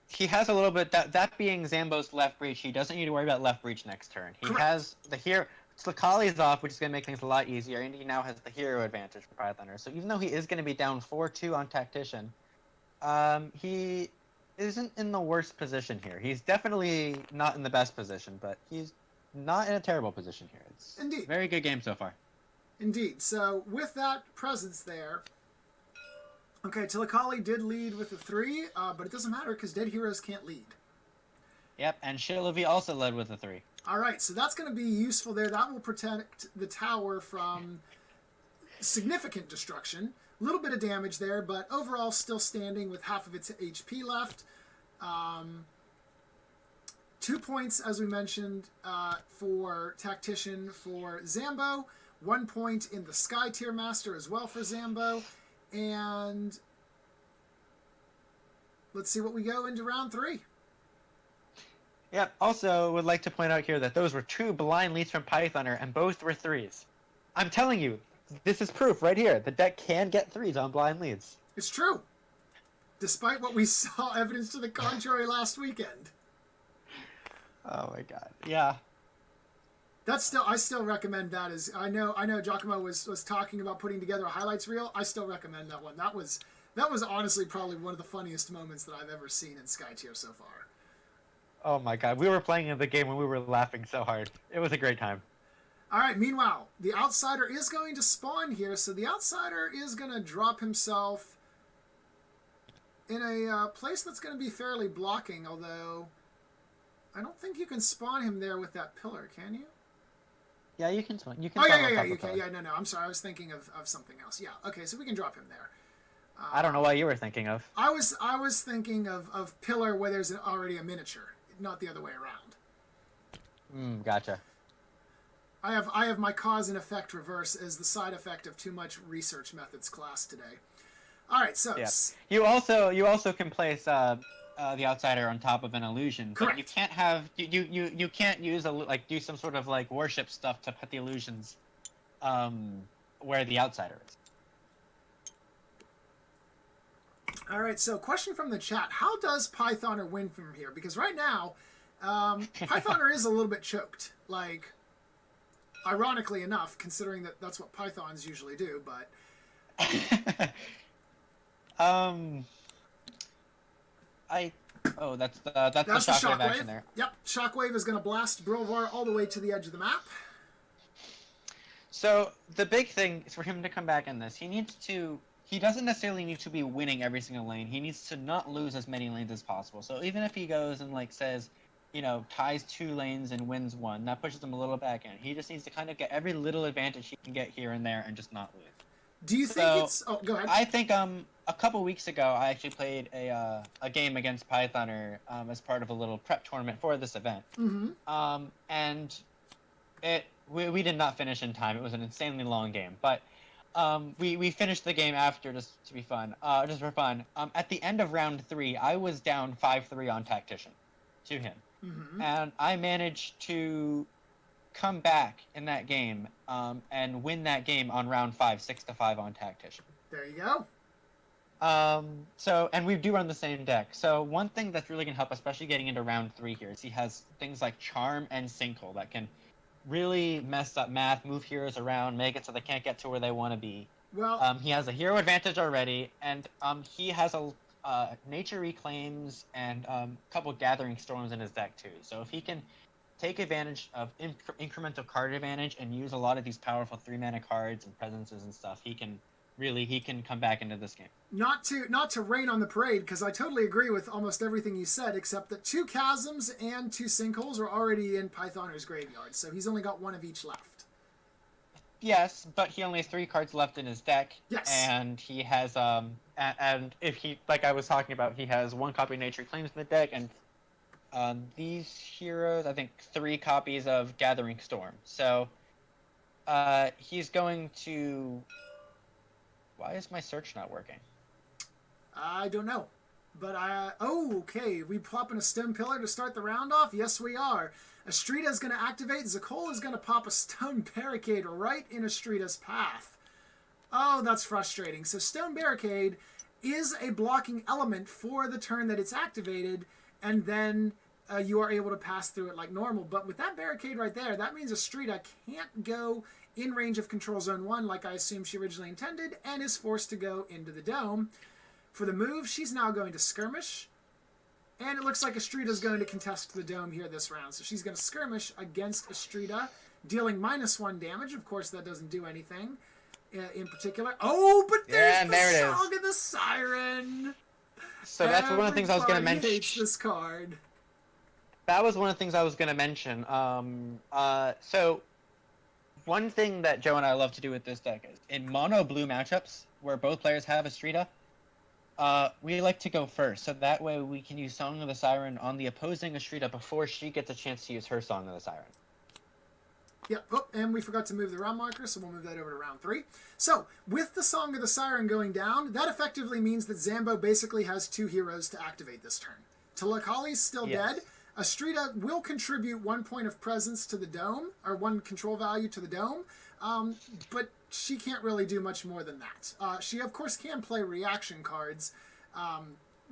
he has a little bit, that being Zambho's left breach, he doesn't need to worry about left breach next turn. He has the hero, Slakali's off, which is going to make things a lot easier, and he now has the hero advantage for Pythoner. So even though he is going to be down 4-2 on Tactician, he isn't in the worst position here. He's definitely not in the best position, but he's not in a terrible position here. It's Indeed. a very good game so far. Indeed. So with that presence there, okay, Tilakali did lead with a 3, but it doesn't matter because dead heroes can't lead. Yep, and Shillavi also led with a 3. All right, so that's going to be useful there. That will protect the tower from significant destruction. A little bit of damage there, but overall still standing with half of its HP left. 2 points, as we mentioned, for Tactician for Zambho. 1 point in the Skytier Master as well for Zambho. And let's see what we go into round 3. Yep, also would like to point out here that those were 2 blind leads from Pythoner, and both were 3s. I'm telling you, this is proof right here. The deck can get 3s on blind leads. It's true. Despite what we saw evidence to the contrary last weekend. Oh my god. Yeah. I still recommend that. As I know Giacomo was talking about putting together a highlights reel. I still recommend that one. That was honestly probably one of the funniest moments that I've ever seen in Skytier so far. Oh my god, we were playing the game when we were laughing so hard. It was a great time. All right, meanwhile, the outsider is going to spawn here, so the outsider is going to drop himself in a place that's going to be fairly blocking, although I don't think you can spawn him there with that pillar, can you? Yeah, you can. You can. Oh, yeah, you can. Yeah, no, I'm sorry. I was thinking of something else. Yeah, okay, so we can drop him there. I don't know what you were thinking of. I was thinking of pillar where there's already a miniature, not the other way around. Gotcha. I have my cause and effect reverse as the side effect of too much research methods class today. All right, so yeah. You also can place the outsider on top of an illusion, correct. But you can't have you can't use do some sort of like worship stuff to put the illusions where the outsider is. All right, so question from the chat: how does Pythoner win from here? Because right now, Pythoner is a little bit choked, like. Ironically enough, considering that that's what Pythons usually do, but that's the shockwave action there. Yep, shockwave is going to blast Brilvar all the way to the edge of the map. So the big thing is for him to come back in this. He doesn't necessarily need to be winning every single lane. He needs to not lose as many lanes as possible. So even if he goes and says, ties 2 lanes and wins 1, that pushes him a little back in. He just needs to kind of get every little advantage he can get here and there and just not lose. Do you think it's... Oh, go ahead. I think a couple weeks ago I actually played a game against Pythoner as part of a little prep tournament for this event. Mm-hmm. And we did not finish in time. It was an insanely long game, but we finished the game after just to be fun, just for fun. At the end of round 3, I was down 5-3 on Tactician to him. Mm-hmm. And I managed to come back in that game and win that game on round 5, 6-5 on Tactician. There you go. And we do run the same deck. So one thing that's really going to help, especially getting into round 3 here, is he has things like Charm and Sinkhole that can really mess up math, move heroes around, make it so they can't get to where they want to be. Well, he has a hero advantage already, and he has a Nature Reclaims and a couple Gathering Storms in his deck too. So if he can take advantage of incremental card advantage and use a lot of these powerful 3-mana cards and presences and stuff, he can come back into this game. Not to rain on the parade, because I totally agree with almost everything you said, except that 2 Chasms and 2 Sinkholes are already in Pythoner's graveyard, so he's only got 1 of each left. Yes, but he only has 3 cards left in his deck. Yes. And he has and if he, like I was talking about, he has 1 copy of Nature Claims in the deck, and these heroes, I think 3 copies of Gathering Storm. So he's going to... Why is my search not working? I don't know. But okay. We plopping a Stone Pillar to start the round off? Yes, we are. Astrida is going to activate. Zakol is going to pop a Stone Barricade right in Astrida's path. Oh, that's frustrating. So Stone Barricade is a blocking element for the turn that it's activated, and then you are able to pass through it like normal. But with that Barricade right there, that means Astrida can't go in range of Control Zone 1 like I assumed she originally intended, and is forced to go into the Dome. For the move, she's now going to Skirmish. And it looks like Astrida's going to contest the Dome here this round. So she's going to Skirmish against Astrida, dealing -1 damage. Of course, that doesn't do anything in particular. Oh, but there's the Song of the Siren! So that's one of the things I was going to mention. Everybody hates this card. That was one of the things I was going to mention. So one thing that Joe and I love to do with this deck is, in mono blue matchups, where both players have Astrida, we like to go first, so that way we can use Song of the Siren on the opposing Astrida before she gets a chance to use her Song of the Siren. Yep, oh, and we forgot to move the round marker, so we'll move that over to round 3. So, with the Song of the Siren going down, that effectively means that Zambho basically has 2 heroes to activate this turn. Telakali's still dead. Astrida will contribute 1 point of presence to the Dome, or 1 control value to the Dome, but she can't really do much more than that. She, of course, can play reaction cards,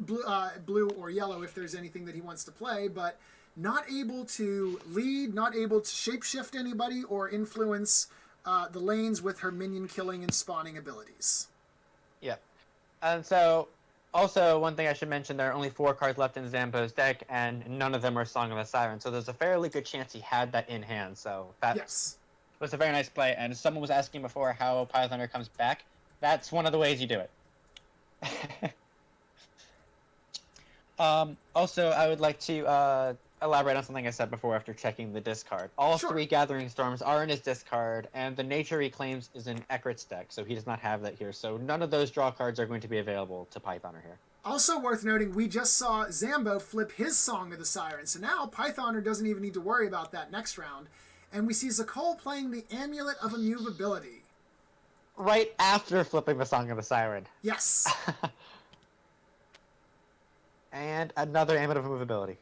blue or yellow if there's anything that he wants to play, but not able to lead, not able to shapeshift anybody or influence the lanes with her minion killing and spawning abilities. Yeah. And so, also, one thing I should mention, there are only 4 cards left in Zambho's deck, and none of them are Song of the Siren, so there's a fairly good chance he had that in hand, so that's... Yes. was a very nice play, and someone was asking before how Pythoner comes back. That's one of the ways you do it. Also, I would like to elaborate on something I said before after checking the discard. All Sure. 3 Gathering Storms are in his discard, and the Nature he claims is in Ekrit's deck, so he does not have that here. So none of those draw cards are going to be available to Pythoner here. Also worth noting, we just saw Zambho flip his Song of the Siren, so now Pythoner doesn't even need to worry about that next round. And we see Zakol playing the Amulet of Immovability. Right after flipping the Song of the Siren. Yes. And another Amulet of Immovability.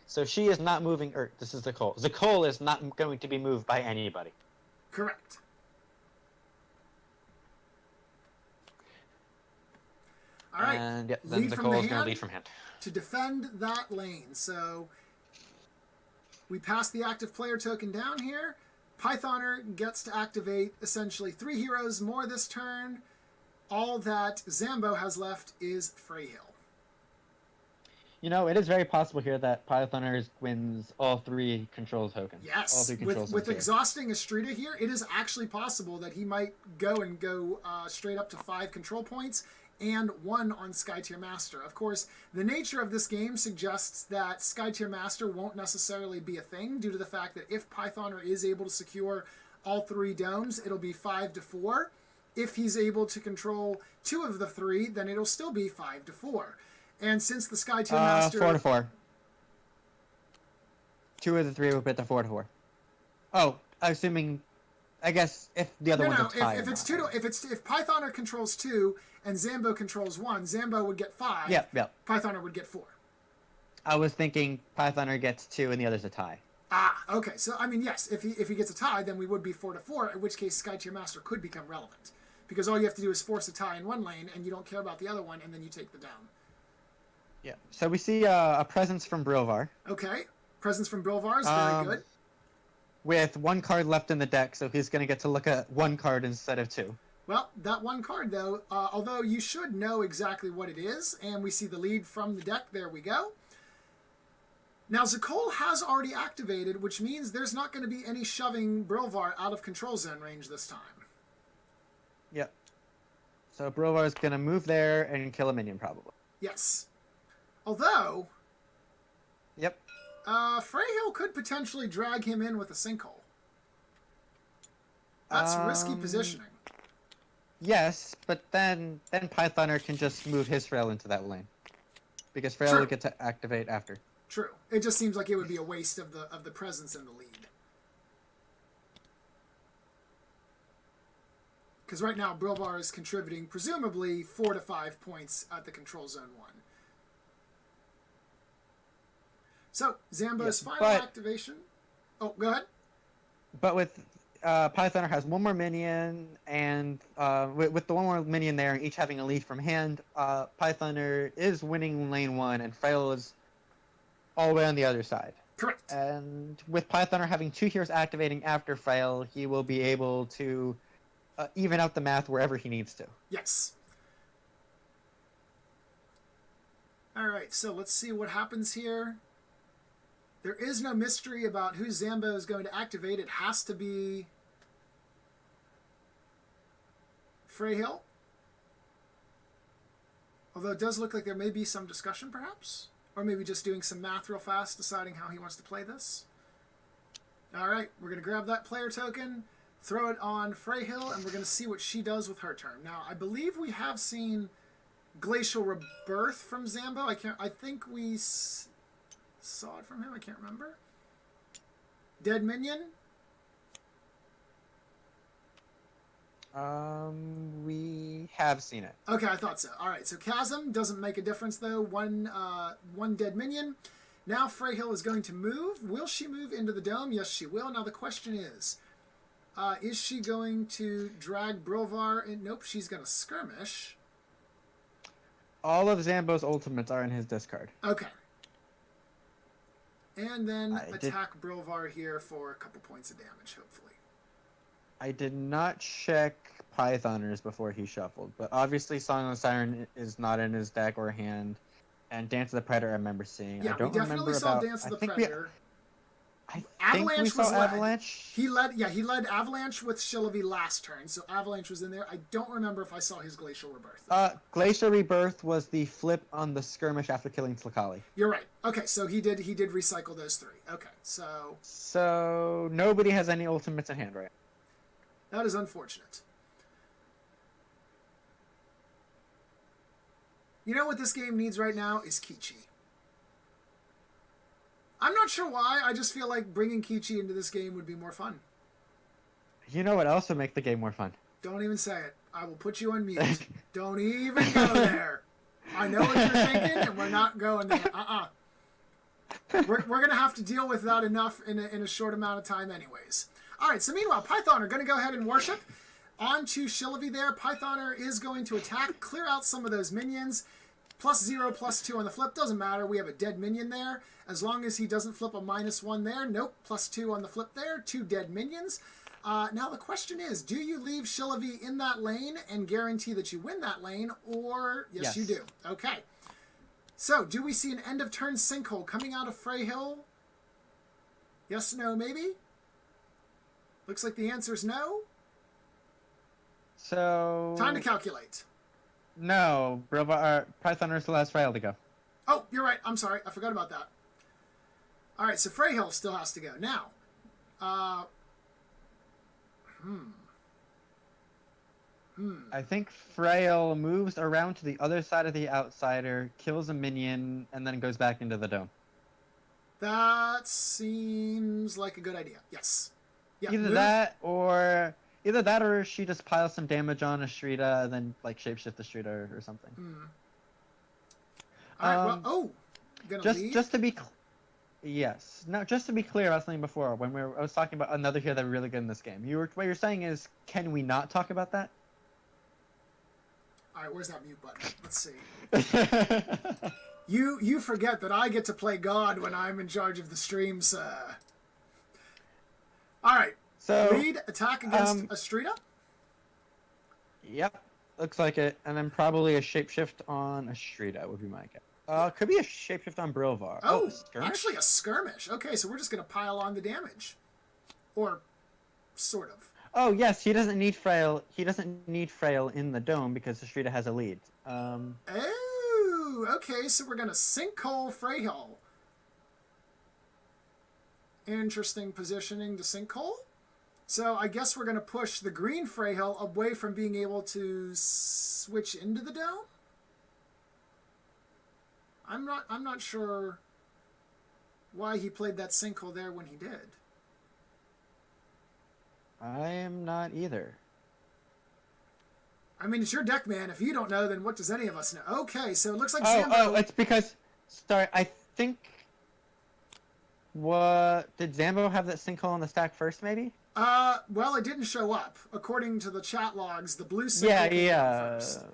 So she is not moving, or this is Zakol. Zakol is not going to be moved by anybody. Correct. All right. And yep, then Zakol is going to lead from hand. To defend that lane. So we pass the active player token down here. Pythoner gets to activate essentially 3 heroes more this turn. All that Zambho has left is Freyhill. You know, it is very possible here that Pythoner wins all 3 control tokens. Yes, all 3 controls with exhausting Astrida here, it is actually possible that he might go straight up to 5 control points and 1 on Skytier Master. Of course, the nature of this game suggests that Skytier Master won't necessarily be a thing due to the fact that if Pythoner is able to secure all 3 domes, it'll be 5-4. If he's able to control 2 of the 3, then it'll still be 5-4. And since the Skytier Master... 4-4. 2 of the 3 will bet the 4-4. Oh, assuming... I guess if the other one's a tie. If Pythoner controls 2 and Zambho controls 1, Zambho would get 5. Yeah. Pythoner would get 4. I was thinking Pythoner gets 2 and the other's a tie. Ah, okay. So I mean, yes, if he gets a tie, then we would be 4-4. In which case, Skytier Master could become relevant because all you have to do is force a tie in one lane, and you don't care about the other one, and then you take the down. Yeah. So we see a presence from Brilvar. Okay. Presence from Brilvar is very good. With 1 card left in the deck, so he's going to get to look at 1 card instead of 2. Well, that 1 card, though, although you should know exactly what it is, and we see the lead from the deck. There we go. Now, Zakol has already activated, which means there's not going to be any shoving Brilvar out of control zone range this time. Yep. So Brilvar is going to move there and kill a minion, probably. Yes. Although... Yep. Freyhill could potentially drag him in with a sinkhole. That's risky positioning. Yes, but then Pythoner can just move his Freyhill into that lane. Because Freyhill will get to activate after. True. It just seems like it would be a waste of the presence in the lead. Because right now, Brilvar is contributing, presumably, 4 to 5 points at the control zone 1. So, Zambho's final activation... Oh, go ahead. But with Pythoner has 1 more minion, and with the 1 more minion there, each having a lead from hand, Pythoner is winning lane 1, and Freyhill is all the way on the other side. Correct. And with Pythoner having 2 heroes activating after Freyhill, he will be able to even out the math wherever he needs to. Yes. Alright, so let's see what happens here. There is no mystery about who Zambho is going to activate. It has to be Freyhill. Although it does look like there may be some discussion, perhaps. Or maybe just doing some math real fast, deciding how he wants to play this. Alright, we're going to grab that player token, throw it on Freyhill, and we're going to see what she does with her turn. Now, I believe we have seen Glacial Rebirth from Zambho. I think we saw it from him. I can't remember. Dead Minion? We have seen it. Okay, I thought so. All right, so Chasm doesn't make a difference, though. One dead minion. Now Freyhill is going to move. Will she move into the dome? Yes, she will. Now the question is she going to drag Brilvar in? Nope, she's going to skirmish. All of Zambho's ultimates are in his discard. Okay. And then attack Brilvar here for a couple points of damage, hopefully. I did not check Pythoners before he shuffled, but obviously Song of the Siren is not in his deck or hand. And Dance of the Predator, I remember seeing. Yeah, I don't we definitely remember saw about. Dance of I the think Predator. I think Avalanche we saw was led. Avalanche. He led Avalanche with Shilovy last turn, so Avalanche was in there. I don't remember if I saw his Glacial Rebirth. Glacier Rebirth was the flip on the skirmish after killing Tlakali. You're right. Okay, so he did recycle those 3. Okay, So nobody has any ultimates in hand, right? that is unfortunate. You know what this game needs right now is Kichi. I'm not sure why. I just feel like bringing Kichi into this game would be more fun. You know what else would make the game more fun? Don't even say it. I will put you on mute. Don't even go there. I know what you're thinking, and we're not going there. We're going to have to deal with that enough in a short amount of time anyways. All right, so meanwhile, Python are going to go ahead and worship. On to Shilovy there. Pythoner is going to attack, clear out some of those minions. +0, +2 on the flip. Doesn't matter. We have a dead minion there. As long as he doesn't flip a -1 there. Nope. +2 on the flip there. 2 dead minions. Now the question is, do you leave Shilovy in that lane and guarantee that you win that lane? Or, yes, you do. Okay. So, do we see an end of turn sinkhole coming out of Freyhill? Yes, no, maybe? Looks like the answer is no. So... Time to calculate. No, Pythoner still has Freyhill to go. Oh, you're right. I'm sorry. I forgot about that. All right, so Freyhill still has to go. Now, I think Freyhill moves around to the other side of the outsider, kills a minion, and then goes back into the dome. That seems like a good idea. Yes. Yeah, Either that or she just piles some damage on Astrida and then like shapeshift Astrida or something. All right. Well, just to be just to be clear about something before when I was talking about another hero that were really good in this game. What you're saying is, can we not talk about that? All right, where's that mute button? Let's see. You forget that I get to play God when I'm in charge of the stream, sir. All right. So lead attack against Astrida. Yep, looks like it, and then probably a shapeshift on Astrida would be my guess. Could be a shapeshift on Brilvar. Oh, actually a skirmish. Okay, so we're just gonna pile on the damage, or sort of. Oh yes, he doesn't need Frail. He doesn't need Frail in the dome because Astrida has a lead. Oh, okay. So we're gonna sinkhole Freyhill. Interesting positioning to sinkhole. So I guess we're gonna push the green Freyhill away from being able to switch into the dome. I'm not sure why he played that sinkhole there when he did. I am not either. I mean, it's your deck, man. If you don't know, then what does any of us know? Okay, so it looks like Zambho... Oh, it's because... Sorry, I think... What... Did Zambho have that sinkhole on the stack first, maybe? Well, it didn't show up. According to the chat logs, the blue sinkhole came out first.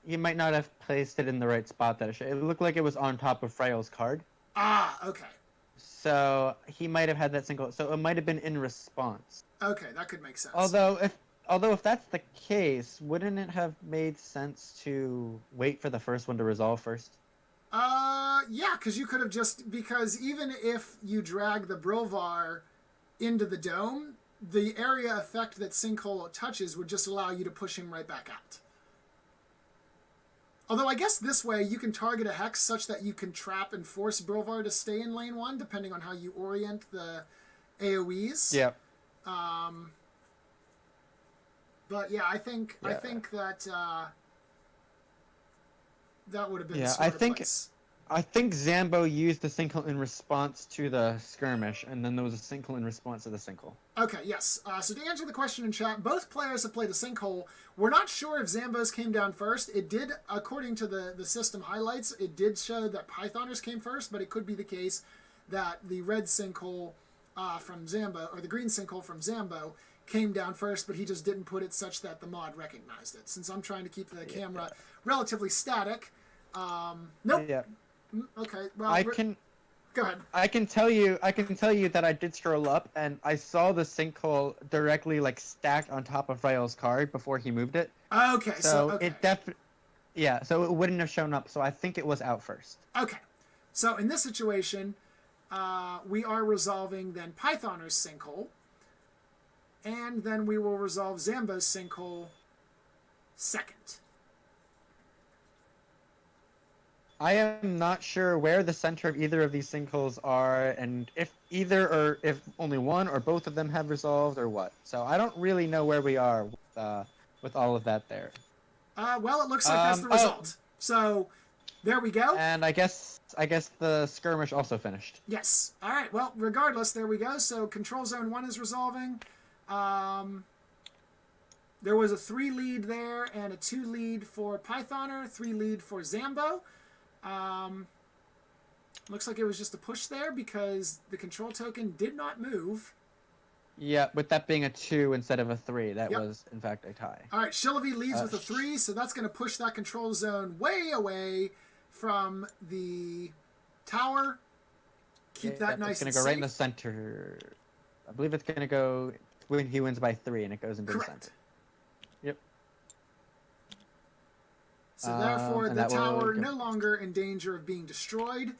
You might not have placed it in the right spot. It looked like it was on top of Freyhill's card. Ah, okay. So he might have had that sinkhole. So it might have been in response. Okay, that could make sense. Although if that's the case, wouldn't it have made sense to wait for the first one to resolve first? Yeah, because you could have because even if you drag the Brilvar into the dome, the area effect that Sinkhole touches would just allow you to push him right back out. Although I guess this way you can target a Hex such that you can trap and force Brilvar to stay in lane 1, depending on how you orient the AoEs. Yeah. But yeah, I think that that would have been the smarter place. I think Zambho used the sinkhole in response to the skirmish, and then there was a sinkhole in response to the sinkhole. Okay, yes. So to answer the question in chat, both players have played a sinkhole. We're not sure if Zambho's came down first. It did, according to the system highlights, it did show that Pythoners came first, but it could be the case that the red sinkhole from Zambho, or the green sinkhole from Zambho, came down first, but he just didn't put it such that the mod recognized it. Since I'm trying to keep the camera relatively static, nope. Yeah. Okay. Well, go ahead. I can tell you that I did scroll up and I saw the sinkhole directly stacked on top of Rael's card before he moved it. Okay. So okay. Yeah, so it wouldn't have shown up. So I think it was out first. Okay. So in this situation, we are resolving then Pythoner's sinkhole, and then we will resolve Zambho's sinkhole second. I am not sure where the center of either of these sinkholes are, and if either or if only one or both of them have resolved or what. So I don't really know where we are with all of that there. Well, it looks like that's the result. So there we go. And I guess the skirmish also finished. Yes. All right. Well, regardless, there we go. So Control Zone 1 is resolving. There was a 3 lead there and a 2 lead for Pythoner, 3 lead for Zambho. Looks like it was just a push there because the control token did not move. Yeah, with that being a 2 instead of a 3, that was in fact a tie. All right, Shilovy leads with a 3, so that's going to push that control zone way away from the tower. Keep that nice and It's going to go right in the safe. center. I believe it's going to go when he wins by 3, and it goes into the center. Yep. So therefore, the tower no longer in danger of being destroyed.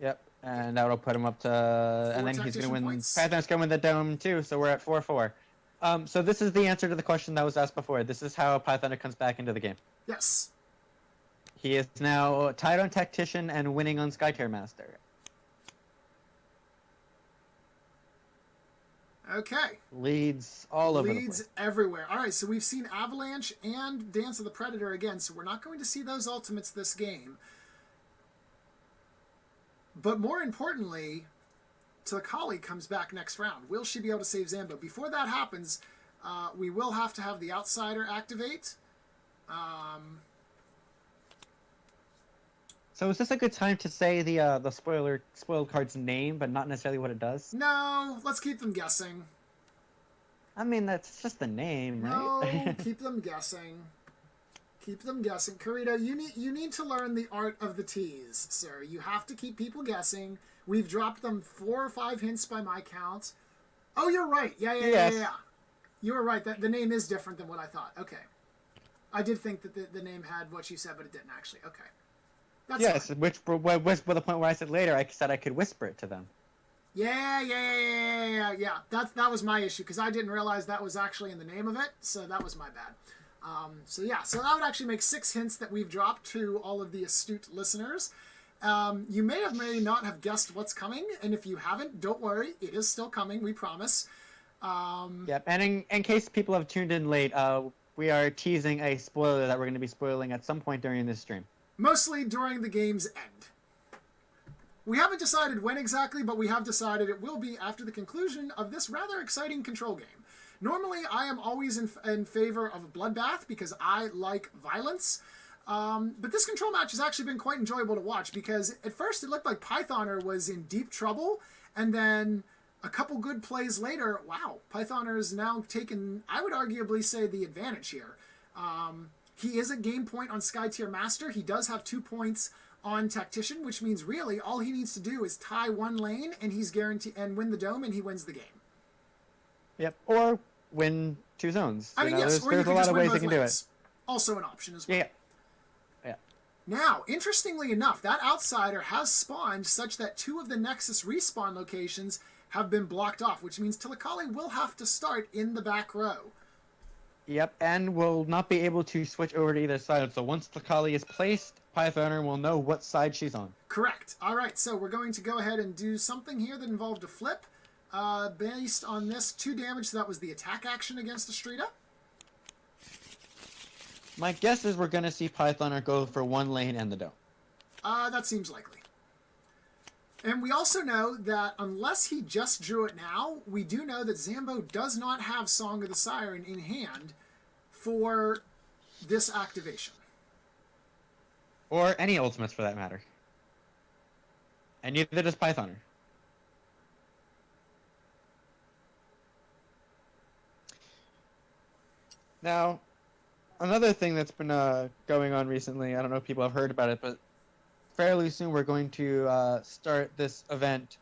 Yep, and that'll put him up to, and then he's going to win. Python's going to win the dome too, so we're at 4-4. So this is the answer to the question that was asked before. This is how Python comes back into the game. Yes. He is now tied on Tactician and winning on Skytier Master. Okay. Leads all over the place. Leads everywhere. All right, so we've seen Avalanche and Dance of the Predator again, so we're not going to see those ultimates this game. But more importantly, Tilakali comes back next round. Will she be able to save Zambho? Before that happens, we will have to have the Outsider activate. So is this a good time to say the spoiled card's name, but not necessarily what it does? No, let's keep them guessing. I mean, that's just the name, right? No, keep them guessing. Keep them guessing. Carito, you need to learn the art of the tease, sir. You have to keep people guessing. We've dropped them 4 or 5 hints by my count. Oh, you're right. Yeah. You were right. That the name is different than what I thought. Okay. I did think that the name had what you said, but it didn't actually. Okay. That's yes, fine. which was the point where I said later, I said I could whisper it to them. Yeah. That was my issue, because I didn't realize that was actually in the name of it, so that was my bad. So that would actually make 6 hints that we've dropped to all of the astute listeners. You may not have guessed what's coming, and if you haven't, don't worry, it is still coming, we promise. Yep, and in case people have tuned in late, we are teasing a spoiler that we're going to be spoiling at some point during this stream. Mostly during the game's end. We haven't decided when exactly, but we have decided it will be after the conclusion of this rather exciting control game. Normally, I am always in favor of a bloodbath because I like violence. But this control match has actually been quite enjoyable to watch because at first it looked like Pythoner was in deep trouble, and then a couple good plays later, wow, Pythoner is now taken, I would arguably say, the advantage here. He is at game point on Skytier Master. He does have 2 points on Tactician, which means really all he needs to do is tie 1 lane and he's guaranteed and win the dome, and he wins the game. Yep, or win 2 zones. I mean, yes, there's a lot of ways you can do it. Also an option as well. Yeah. Now, interestingly enough, that Outsider has spawned such that 2 of the Nexus respawn locations have been blocked off, which means Tilakali will have to start in the back row. Yep, and will not be able to switch over to either side. So once Tilakali is placed, Pythoner will know what side she's on. Correct. All right, so we're going to go ahead and do something here that involved a flip. Based on this, 2 damage, so that was the attack action against Astrida. My guess is we're going to see Pythoner go for 1 lane and the dome. That seems likely. And we also know that unless he just drew it now, we do know that Zambho does not have Song of the Siren in hand for this activation. Or any ultimates for that matter. And neither does Pythoner. Now, another thing that's been going on recently, I don't know if people have heard about it, but fairly soon we're going to start this event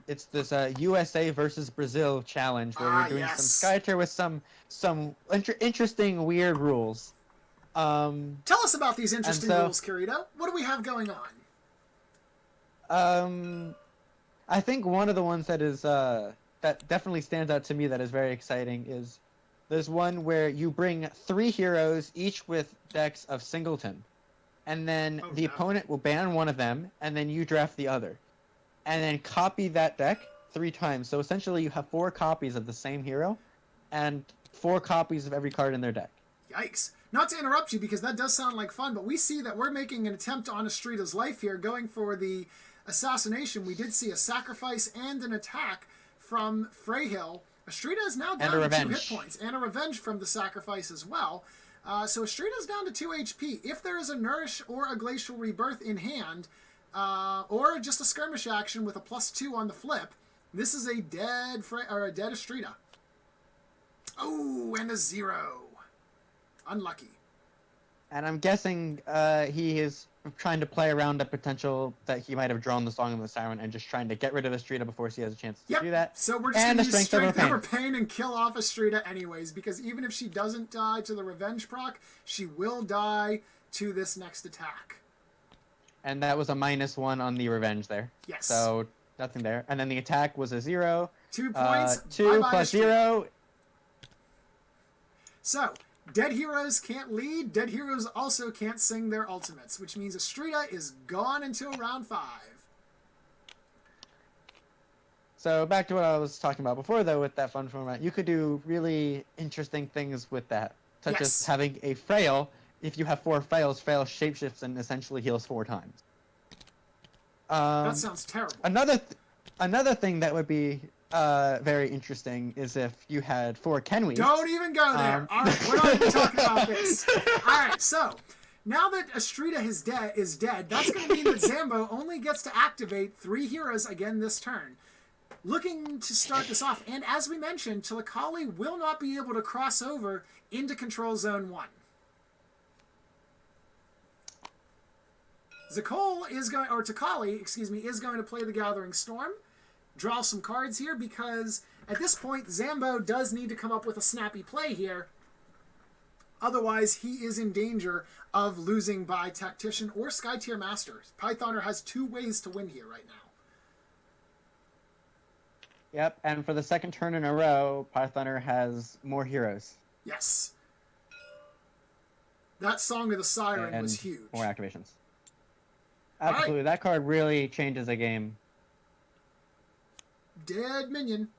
It's this USA versus Brazil challenge where we're doing yes. some Sky Tier with some interesting, weird rules. Tell us about these interesting rules, Kirito. What do we have going on? I think one of the ones that is that definitely stands out to me that is very exciting is there's one where you bring 3 heroes, each with decks of Singleton, and then the opponent will ban one of them, and then you draft the other, and then copy that deck 3 times. So essentially, you have 4 copies of the same hero, and 4 copies of every card in their deck. Yikes. Not to interrupt you, because that does sound like fun, but we see that we're making an attempt on Astrida's life here, going for the assassination. We did see a sacrifice and an attack from Freyhill. Astrida is now down to 2 hit points, and a revenge from the sacrifice as well. So Astrida is down to 2 HP. If there is a Nourish or a Glacial Rebirth in hand, or just a skirmish action with a +2 on the flip, this is a dead Astrida. Oh, and a 0. Unlucky. And I'm guessing he is trying to play around the potential that he might have drawn the Song of the Siren and just trying to get rid of Astrida before he has a chance to do that. So we're just going to use Strength Over Pain and kill off Astrida anyways, because even if she doesn't die to the Revenge proc, she will die to this next attack. And that was a -1 on the Revenge there. Yes. So nothing there. And then the attack was a 0. 2 points. 2 plus 0. So, dead heroes can't lead. Dead heroes also can't sing their ultimates, which means Astrida is gone until round 5. So back to what I was talking about before, though, with that fun format, you could do really interesting things with that, such as having a Frail. If you have 4 Frails, Frail shapeshifts and essentially heals 4 times. That sounds terrible. Another thing that would be very interesting is if you had 4 Kenwis. Don't even go there. All right, we're not even talking about this. All right, so now that Astrida is dead, that's going to mean that Zambho only gets to activate 3 heroes again this turn. Looking to start this off, and as we mentioned, Tilakali will not be able to cross over into Control Zone 1. Takali, is going to play the Gathering Storm. Draw some cards here, because at this point, Zambho does need to come up with a snappy play here. Otherwise, he is in danger of losing by Tactician or Sky Tier Master. Pythoner has 2 ways to win here right now. Yep, and for the 2nd turn in a row, Pythoner has more heroes. Yes. That Song of the Siren was huge. More activations. Absolutely, that card really changes a game. Dead minion.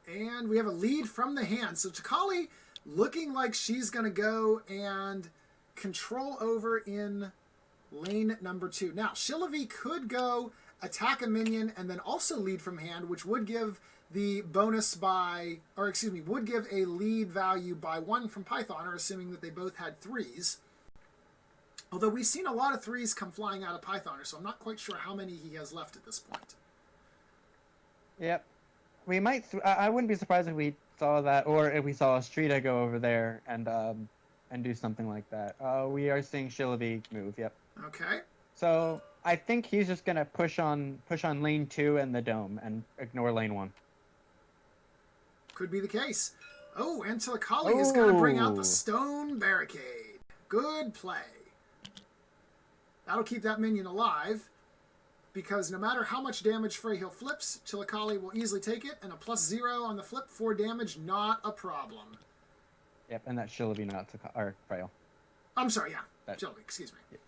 And we have a lead from the hand. So Takali looking like she's going to go and control over in lane number 2. Now, Shillavi could go attack a minion and then also lead from hand, which would give the bonus by, or excuse me, would give a lead value by 1 from Python, or assuming that they both had 3s. Although we've seen a lot of 3s come flying out of Pythoner, so I'm not quite sure how many he has left at this point. Yep. We might, I wouldn't be surprised if we saw that, or if we saw Astrida go over there and do something like that. We are seeing Shillavi move, yep. Okay. So I think he's just gonna push on lane 2 and the dome and ignore lane 1. Could be the case. Oh, and Tilakali is going to bring out the Stone Barricade. Good play. That'll keep that minion alive, because no matter how much damage Freyhill flips, Tilakali will easily take it, and a +0 on the flip for damage, not a problem. Yep, and that's Shillavi, not Frail. I'm sorry, yeah. Shillavi, excuse me. Yep.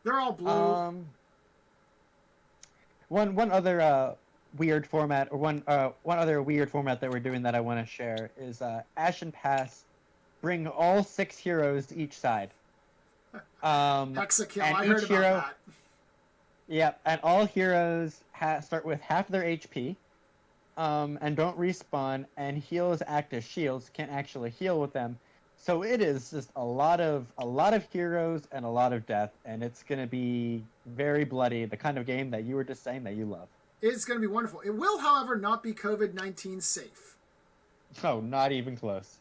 They're all blue. One other weird format, or one other weird format that we're doing that I want to share is Ashen Pass. Bring all 6 heroes to each side. Hexakill, I heard about that. Yep, and all heroes start with half their HP, and don't respawn, and heals act as shields. Can't actually heal with them, so it is just a lot of heroes and a lot of death, and it's gonna be very bloody. The kind of game that you were just saying that you love. It's gonna be wonderful. It will, however, not be COVID-19 safe. Oh, not even close.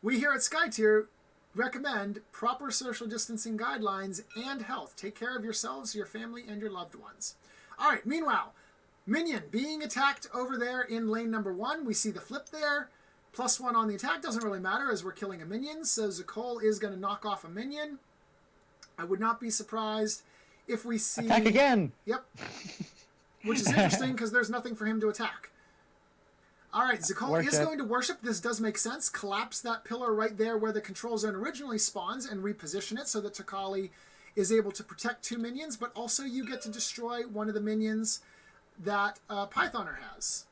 We here at Sky Tier recommend proper social distancing guidelines and health. Take care of yourselves, your family, and your loved ones. All right, meanwhile, minion being attacked over there in lane number 1. We see the flip there. +1 on the attack. Doesn't really matter as we're killing a minion. So Zakol is going to knock off a minion. I would not be surprised if we see... Attack again! Yep. Which is interesting because there's nothing for him to attack. All right, Zakol is going to worship. This does make sense. Collapse that pillar right there where the control zone originally spawns and reposition it so that Takali is able to protect 2 minions, but also you get to destroy one of the minions that Pythoner has.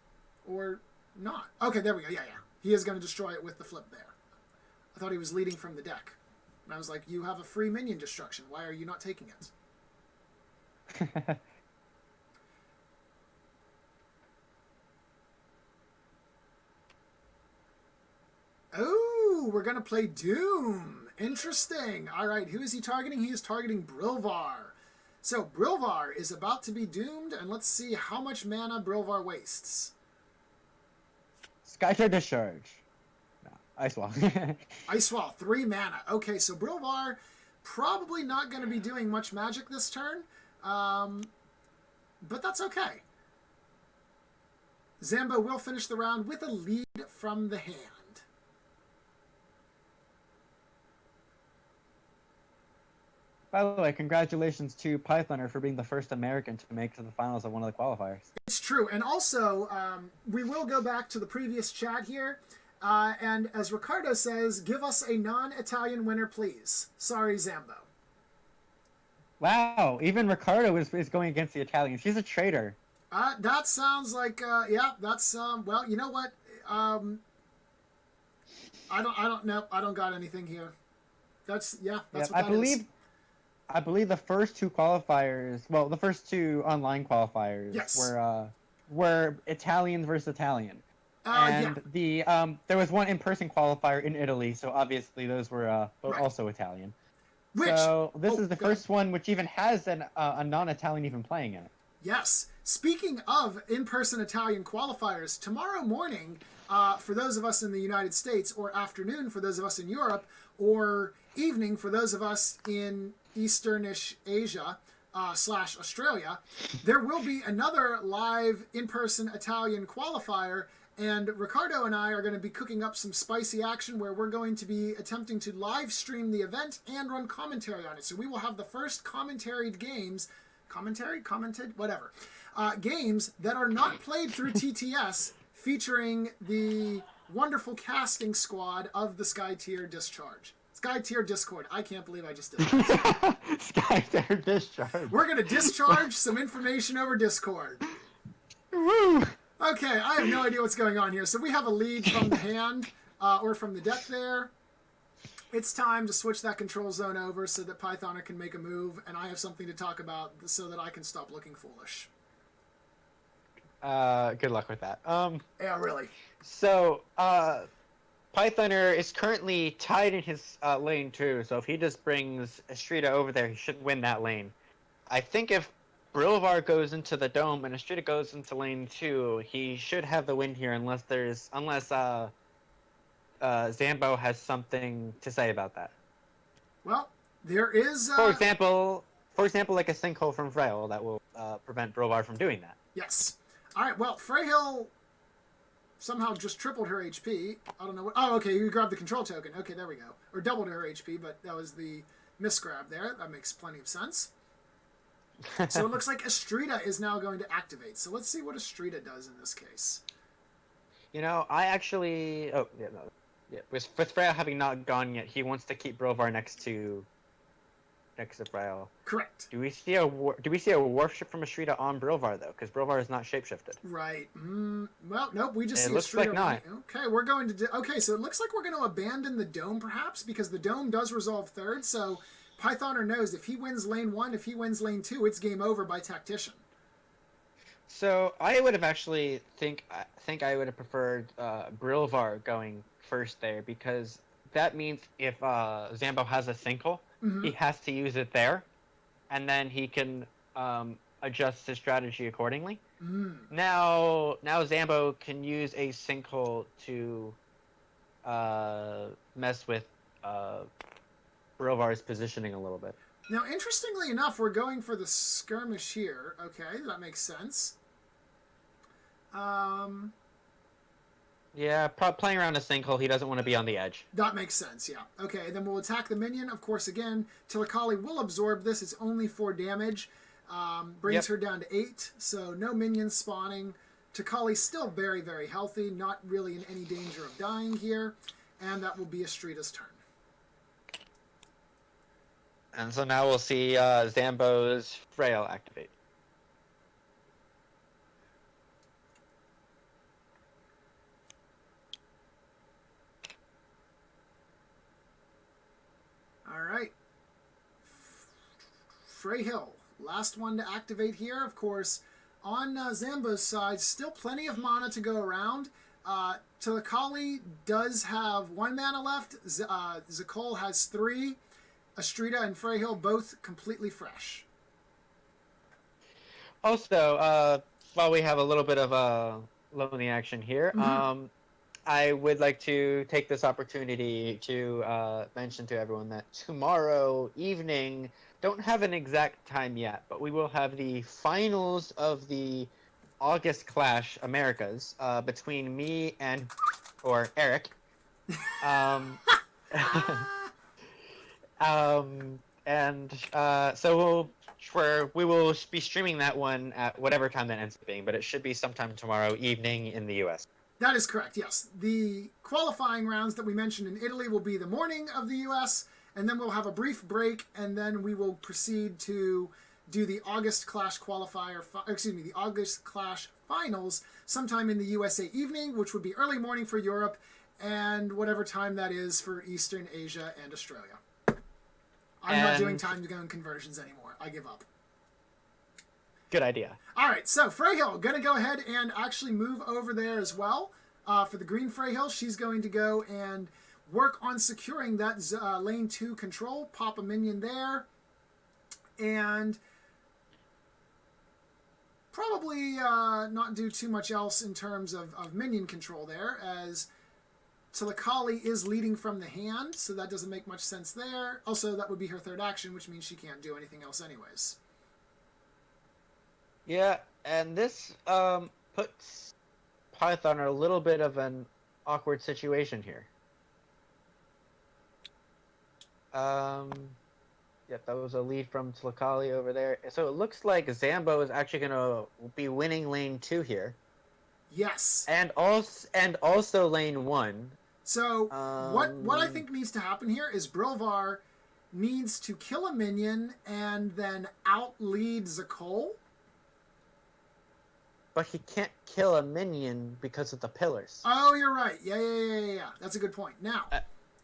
Or not. Okay, there we go. Yeah. He is going to destroy it with the flip there. I thought he was leading from the deck. And I was like, you have a free minion destruction. Why are you not taking it? Oh, we're going to play Doom. Interesting. All right, who is he targeting? He is targeting Brilvar. So Brilvar is about to be doomed, and let's see how much mana Brilvar wastes. Skyfire Discharge. No, Ice Wall. Ice Wall, 3 mana. Okay, so Brilvar probably not going to be doing much magic this turn, but that's okay. Zambho will finish the round with a lead from the hand. By the way, congratulations to Pythoner for being the first American to make to the finals of one of the qualifiers. It's true. And also, we will go back to the previous chat here. And as Ricardo says, give us a non-Italian winner, please. Sorry, Zambho. Wow, even Ricardo is going against the Italians. He's a traitor. That sounds like, yeah, that's, well, you know what? I don't know. I don't got anything here. That's what that is. I believe the first 2 qualifiers, well, the first 2 online qualifiers were Italian versus Italian. And there was one in-person qualifier in Italy, so obviously those were also Italian. So this is the first one which even has a non-Italian even playing in it. Yes. Speaking of in-person Italian qualifiers, tomorrow morning, for those of us in the United States, or afternoon for those of us in Europe, or evening for those of us in Easternish Asia / Australia, there will be another live in-person Italian qualifier, and Ricardo and I are going to be cooking up some spicy action where we're going to be attempting to live stream the event and run commentary on it. So we will have the first commented games that are not played through TTS, featuring the wonderful casting squad of the Sky Tier Discharge. Sky Tier Discord. I can't believe I just did that. Sky Tier Discharge. We're going to discharge some information over Discord. Woo! Okay, I have no idea what's going on here. So we have a lead from the hand, or from the deck there. It's time to switch that control zone over so that Pythoner can make a move, and I have something to talk about so that I can stop looking foolish. Good luck with that. Yeah, really. So, Pythoner is currently tied in his lane 2, so if he just brings Estrida over there, he should win that lane. I think if Brilvar goes into the dome and Estrida goes into lane 2, he should have the win here unless Zambho has something to say about that. Well, there is... For example, like a sinkhole from Frail that will prevent Brilvar from doing that. Yes. All right, well, Freyhill somehow just tripled her HP. I don't know what... Oh, okay, you grabbed the control token. Okay, there we go. Or doubled her HP, but that was the misgrab there. That makes plenty of sense. So it looks like Estrida is now going to activate. So let's see what Estrida does in this case. You know, I actually... Oh, yeah, no. Yeah, with Frail having not gone yet, he wants to keep Brilvar next to Frail. Correct. Do we see a warship from Estrida on Brilvar though? Because Brilvar is not shapeshifted. Right. Well, nope. We just see looks Estrida. Like not. Okay, we're going to. Okay, so it looks like we're going to abandon the dome, perhaps, because the dome does resolve third. So Pythoner knows if he wins lane 1, if he wins lane 2, it's game over by Tactician. So I would have actually think I would have preferred Brilvar going first there, because that means if Zambho has a sinkhole, he has to use it there, and then he can adjust his strategy accordingly. Now Zambho can use a sinkhole to mess with Brovar's positioning a little bit. Now, interestingly enough, we're going for the skirmish here. Okay, that makes sense. Yeah, playing around a sinkhole, he doesn't want to be on the edge. That makes sense, yeah. Okay, then we'll attack the minion. Of course, again, Tilakali will absorb this. It's only 4 damage. Brings her down to 8, so no minions spawning. Takali's still very, very healthy, not really in any danger of dying here. And that will be Astrida's turn. And so now we'll see Zambho's Frail activate. All right. Freyhill, last one to activate here. Of course, on Zambho's side, still plenty of mana to go around. Tilakali does have 1 mana left. Zakol has 3. Astrida and Freyhill both completely fresh. Also, while we have a little bit of lonely action here, I would like to take this opportunity to mention to everyone that tomorrow evening, don't have an exact time yet, but we will have the finals of the August Clash Americas between me and Eric. So we will be streaming that one at whatever time that ends up being, but it should be sometime tomorrow evening in the U.S. That is correct, yes. The qualifying rounds that we mentioned in Italy will be the morning of the U.S., and then we'll have a brief break, and then we will proceed to do the August Clash the August Clash finals sometime in the USA evening, which would be early morning for Europe, and whatever time that is for Eastern Asia and Australia. I'm not doing time zone conversions anymore. I give up. Good idea. All right, so Freyhill, going to go ahead and actually move over there as well. For the green Freyhill, she's going to go and work on securing that lane 2 control, pop a minion there, and probably not do too much else in terms of minion control there, as Tilakali is leading from the hand, so that doesn't make much sense there. Also, that would be her 3rd action, which means she can't do anything else anyways. Yeah, and this puts Python in a little bit of an awkward situation here. Yep, that was a lead from Tilakali over there. So it looks like Zambho is actually going to be winning lane 2 here. Yes. And also lane 1. So what I think needs to happen here is Brilvar needs to kill a minion and then out-lead Zakol. But he can't kill a minion because of the pillars. Oh, you're right. Yeah. That's a good point. Now,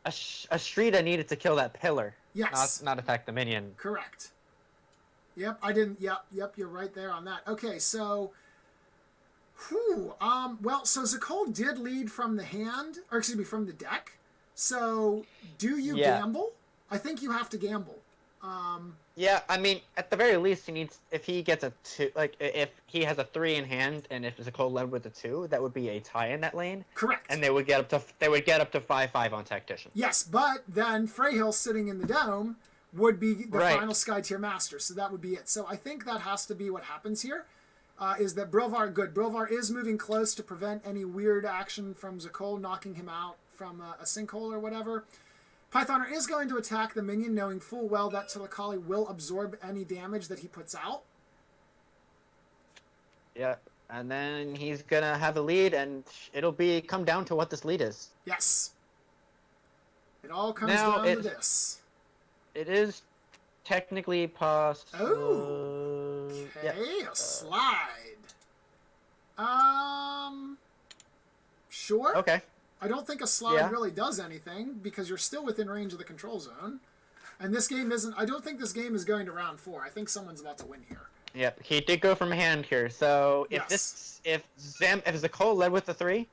Astrida needed to kill that pillar. Yes. Not attack the minion. Correct. Yep, I didn't. Yep, you're right there on that. Okay, so... well, so Zakol did lead from the hand, or excuse me, from the deck. So, do you gamble? I think you have to gamble. Yeah, I mean, at the very least, he needs, if he gets a 2, like, if he has a 3 in hand, and if Zakol led with a 2, that would be a tie in that lane. Correct. And they would get up to 5/5 on Tactician. Yes, but then Freyhill sitting in the dome would be the final Sky Tier Master, so that would be it. So I think that has to be what happens here. Is that Brilvar is moving close to prevent any weird action from Zakol knocking him out from a sinkhole or whatever. Pythoner is going to attack the minion, knowing full well that Tilakali will absorb any damage that he puts out. Yeah, and then he's gonna have a lead, and it'll come down to what this lead is. Yes. It all comes down to this. It is technically possible. Oh, okay, a slide. Sure. Okay. I don't think a slide really does anything because you're still within range of the control zone. And this game isn't... I don't think this game is going to round 4. I think someone's about to win here. Yep, he did go from hand here. So if if Zakol led with the 3,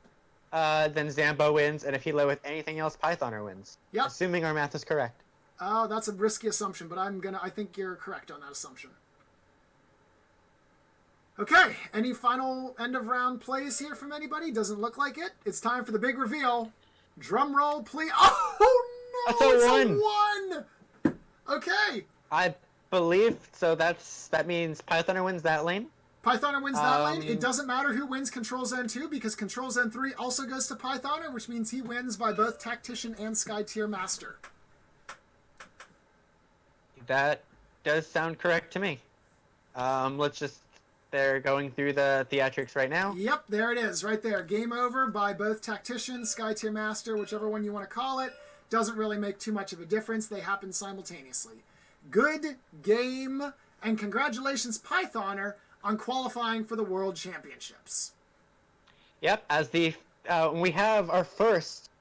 then Zambho wins, and if he led with anything else, Pythoner wins. Yep. Assuming our math is correct. Oh, that's a risky assumption, but I think you're correct on that assumption. Okay, any final end of round plays here from anybody? Doesn't look like it. It's time for the big reveal. Drum roll, please. Oh That's a it's one. a 1. Okay. I believe so. That means Pythoner wins that lane. Pythoner wins that lane. It doesn't matter who wins Control Zone 2 because Control Zone 3 also goes to Pythoner, which means he wins by both Tactician and Sky Tier Master. That does sound correct to me. They're going through the theatrics right now. Yep, there it is, right there. Game over by both Tactician, Sky Tier Master, whichever one you want to call it. Doesn't really make too much of a difference. They happen simultaneously. Good game, and congratulations, Pythoner, on qualifying for the World Championships. Yep, as we have our first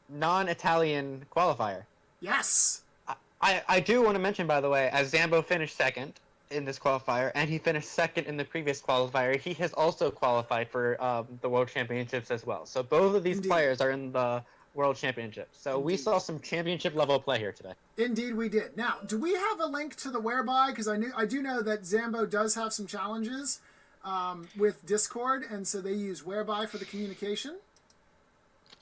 non-Italian qualifier. Yes. I do want to mention, by the way, as Zambho finished second in this qualifier, and he finished second in the previous qualifier, he has also qualified for the World Championships as well. So both of these players are in the World Championships. So we saw some championship level play here today. Indeed, we did. Now, do we have a link to the whereby? Because I do know that Zambho does have some challenges with Discord, and so they use whereby for the communication.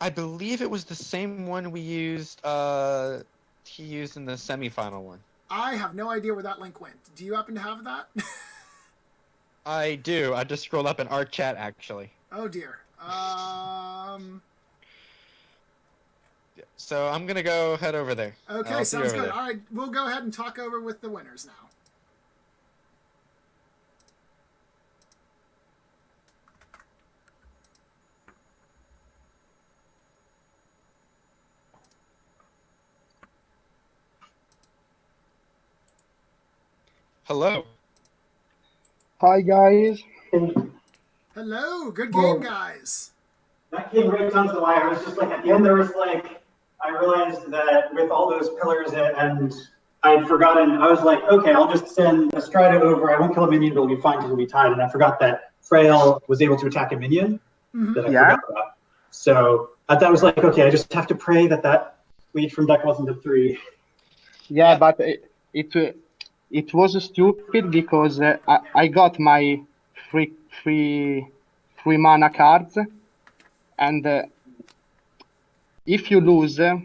I believe it was the same one we used. He used in the semifinal one. I have no idea where that link went. Do you happen to have that? I do. I just scrolled up in our chat, actually. Oh dear. So I'm gonna go head over there. Okay, sounds good. All right, we'll go ahead and talk over with the winners now. Hello. Hi guys. Hello, good game, guys. That came right down to the wire. I was just like, at the end, there was like, I realized that with all those pillars and I'd forgotten, I was like, okay, I'll just send Estrada over. I won't kill a minion, but it'll be fine because it'll be tied. And I forgot that Frail was able to attack a minion that I forgot about. So I thought I was like, okay, I just have to pray that lead from deck wasn't a 3. Yeah, but it was stupid because I got my free mana cards, and if you lose, the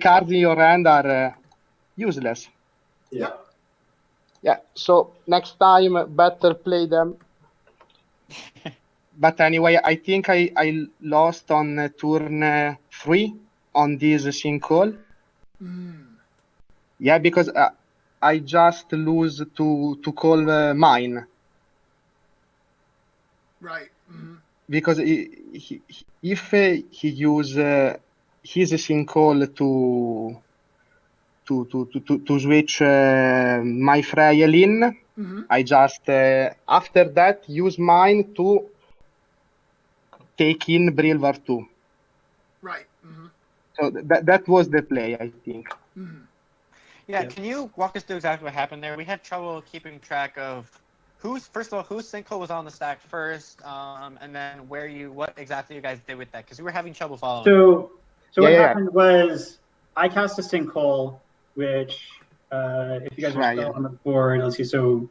cards in your hand are useless. Yeah. Yeah. So next time, better play them. But anyway, I think I lost on turn 3 on this sinkhole. Yeah, because I just lose to call mine. Right. Because if he use his sinkhole to switch my Frail in, I just after that use mine to take in Brilvar 2. Right. So that was the play, I think. Yeah, can you walk us through exactly what happened there? We had trouble keeping track of first of all, whose sinkhole was on the stack first, and then what exactly you guys did with that, because we were having trouble following. So what happened was I cast a sinkhole, which if you guys are still on the board, let's see. So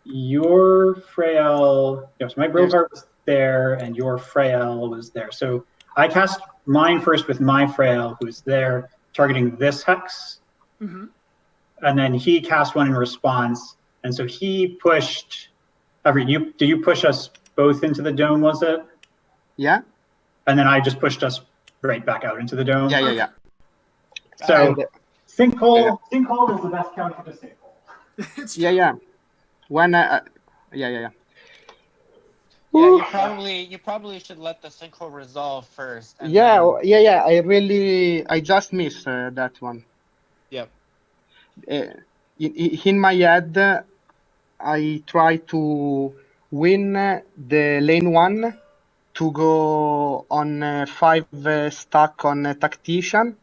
your Frail, so my Brilvar was there, and your Frail was there. So I cast mine first with my Frail, who's there, targeting this hex. And then he cast one in response, and so he pushed. Did you push us both into the dome? Was it? Yeah. And then I just pushed us right back out into the dome. Yeah. So sinkhole is the best counter to sinkhole. Yeah. When Yeah, you probably should let the sinkhole resolve first. I just missed that one. Yep. In my head, I try to win the lane 1 to go on 5 stack on Tactician,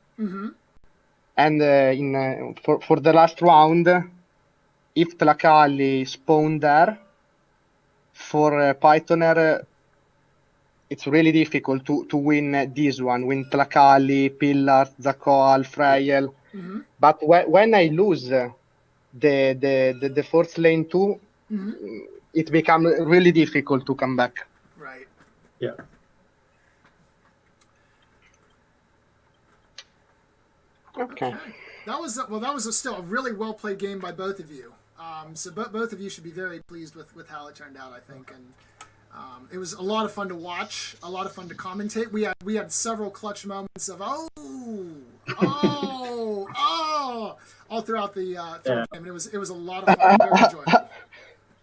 and for the last round, if Tlacali spawned there, for Pythoner, it's really difficult to win this one. Win Tlacali, Pillars, Zakoal, Frail. But when I lose the fourth lane 2, it becomes really difficult to come back. Right. Yeah. Okay. That was still a really well played game by both of you. So both of you should be very pleased with how it turned out, I think, and it was a lot of fun to watch, a lot of fun to commentate. We had several clutch moments of all throughout the game, and it was a lot of fun, very enjoyable.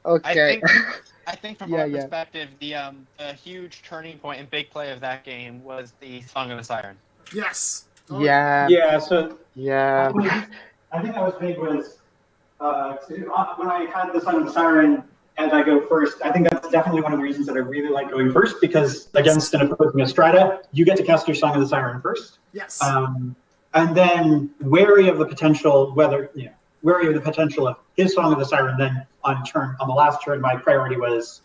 Okay. I think from our perspective, the huge turning point and big play of that game was the Song of the Siren. Yes. Oh, yeah. So yeah. I think that was big was when I had the Song of the Siren and I go first, I think that's definitely one of the reasons that I really like going first, because against an opposing Estrada, you get to cast your Song of the Siren first. Yes. And then wary of the potential of his Song of the Siren, then on the last turn, my priority was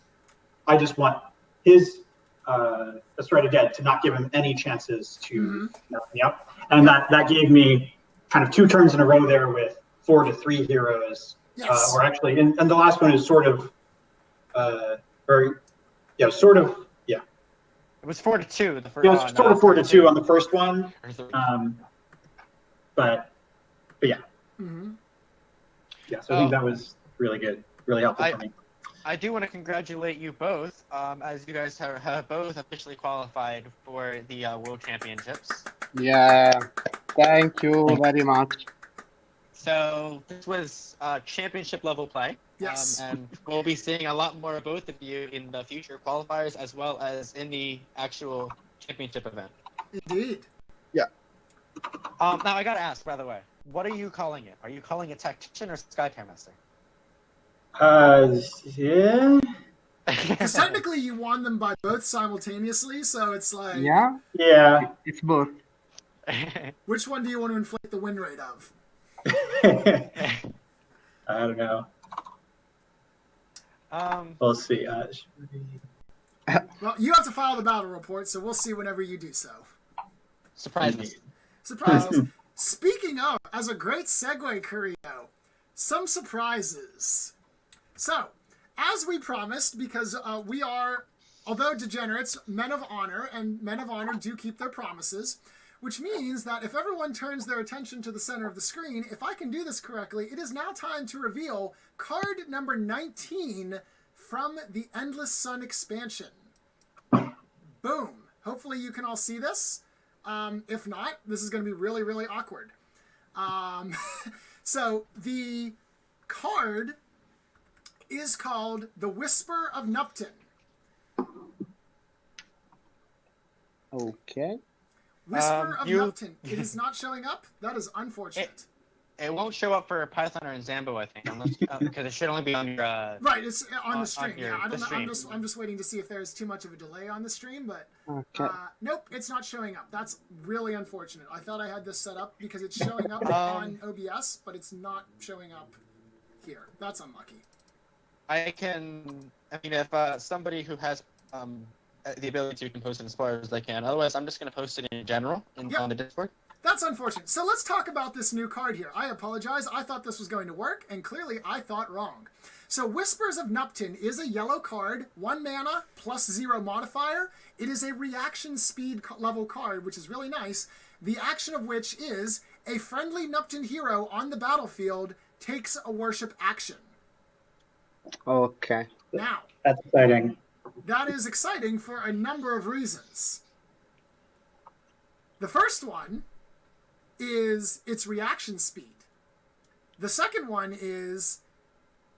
I just want his Estrada dead to not give him any chances to knock me up. And that gave me kind of 2 turns in a row there with 4 to 3 heroes. Yes. Or actually, and the last one is sort of, It was 4 to 2. The first. Yeah, sort of 4 to 2 on the first one. But yeah. Mm-hmm. Yeah, so I think that was really good, really helpful for me. I do want to congratulate you both, as you guys have both officially qualified for the World Championships. Yeah, thank you very much. So this was championship level play. Yes. And we'll be seeing a lot more of both of you in the future qualifiers as well as in the actual championship event. Indeed. Yeah. Now I gotta ask, by the way, what are you calling it? Are you calling it Tactician or Sky Master? Yeah. Because technically you won them by both simultaneously, so it's like... Yeah? Yeah. It's both. Which one do you want to inflate the win rate of? I don't know. We'll see. Well, you have to file the battle report, so we'll see whenever you do so. Surprise me. Surprises. Speaking of, as a great segue, Carrillo, some surprises. So, as we promised, because we are, although degenerates, men of honor, and men of honor do keep their promises, which means that if everyone turns their attention to the center of the screen, if I can do this correctly, it is now time to reveal card number 19 from the Endless Sun expansion. Boom. Hopefully you can all see this. If not, this is going to be really, really awkward. So the card is called The Whisper of Nupton. Okay. Whisper of Nupton. It is not showing up? That is unfortunate. It won't show up for Python and Zambho, I think, unless because it should only be on your. Right, it's on the stream. Yeah, I don't know. Stream. I'm just waiting to see if there's too much of a delay on the stream, but Okay. nope, it's not showing up. That's really unfortunate. I thought I had this set up because it's showing up on OBS, but it's not showing up here. That's unlucky. I mean, if somebody who has the ability to can post it as far as they can. Otherwise, I'm just going to post it in general on the Discord. That's unfortunate. So let's talk about this new card here. I apologize. I thought this was going to work, and clearly I thought wrong. So Whispers of Nupton is a yellow card, 1 mana, +0 modifier. It is a reaction speed level card, which is really nice. The action of which is a friendly Nupton hero on the battlefield takes a worship action. Okay. Now, that's exciting. That is exciting for a number of reasons. The first one is its reaction speed. The second one is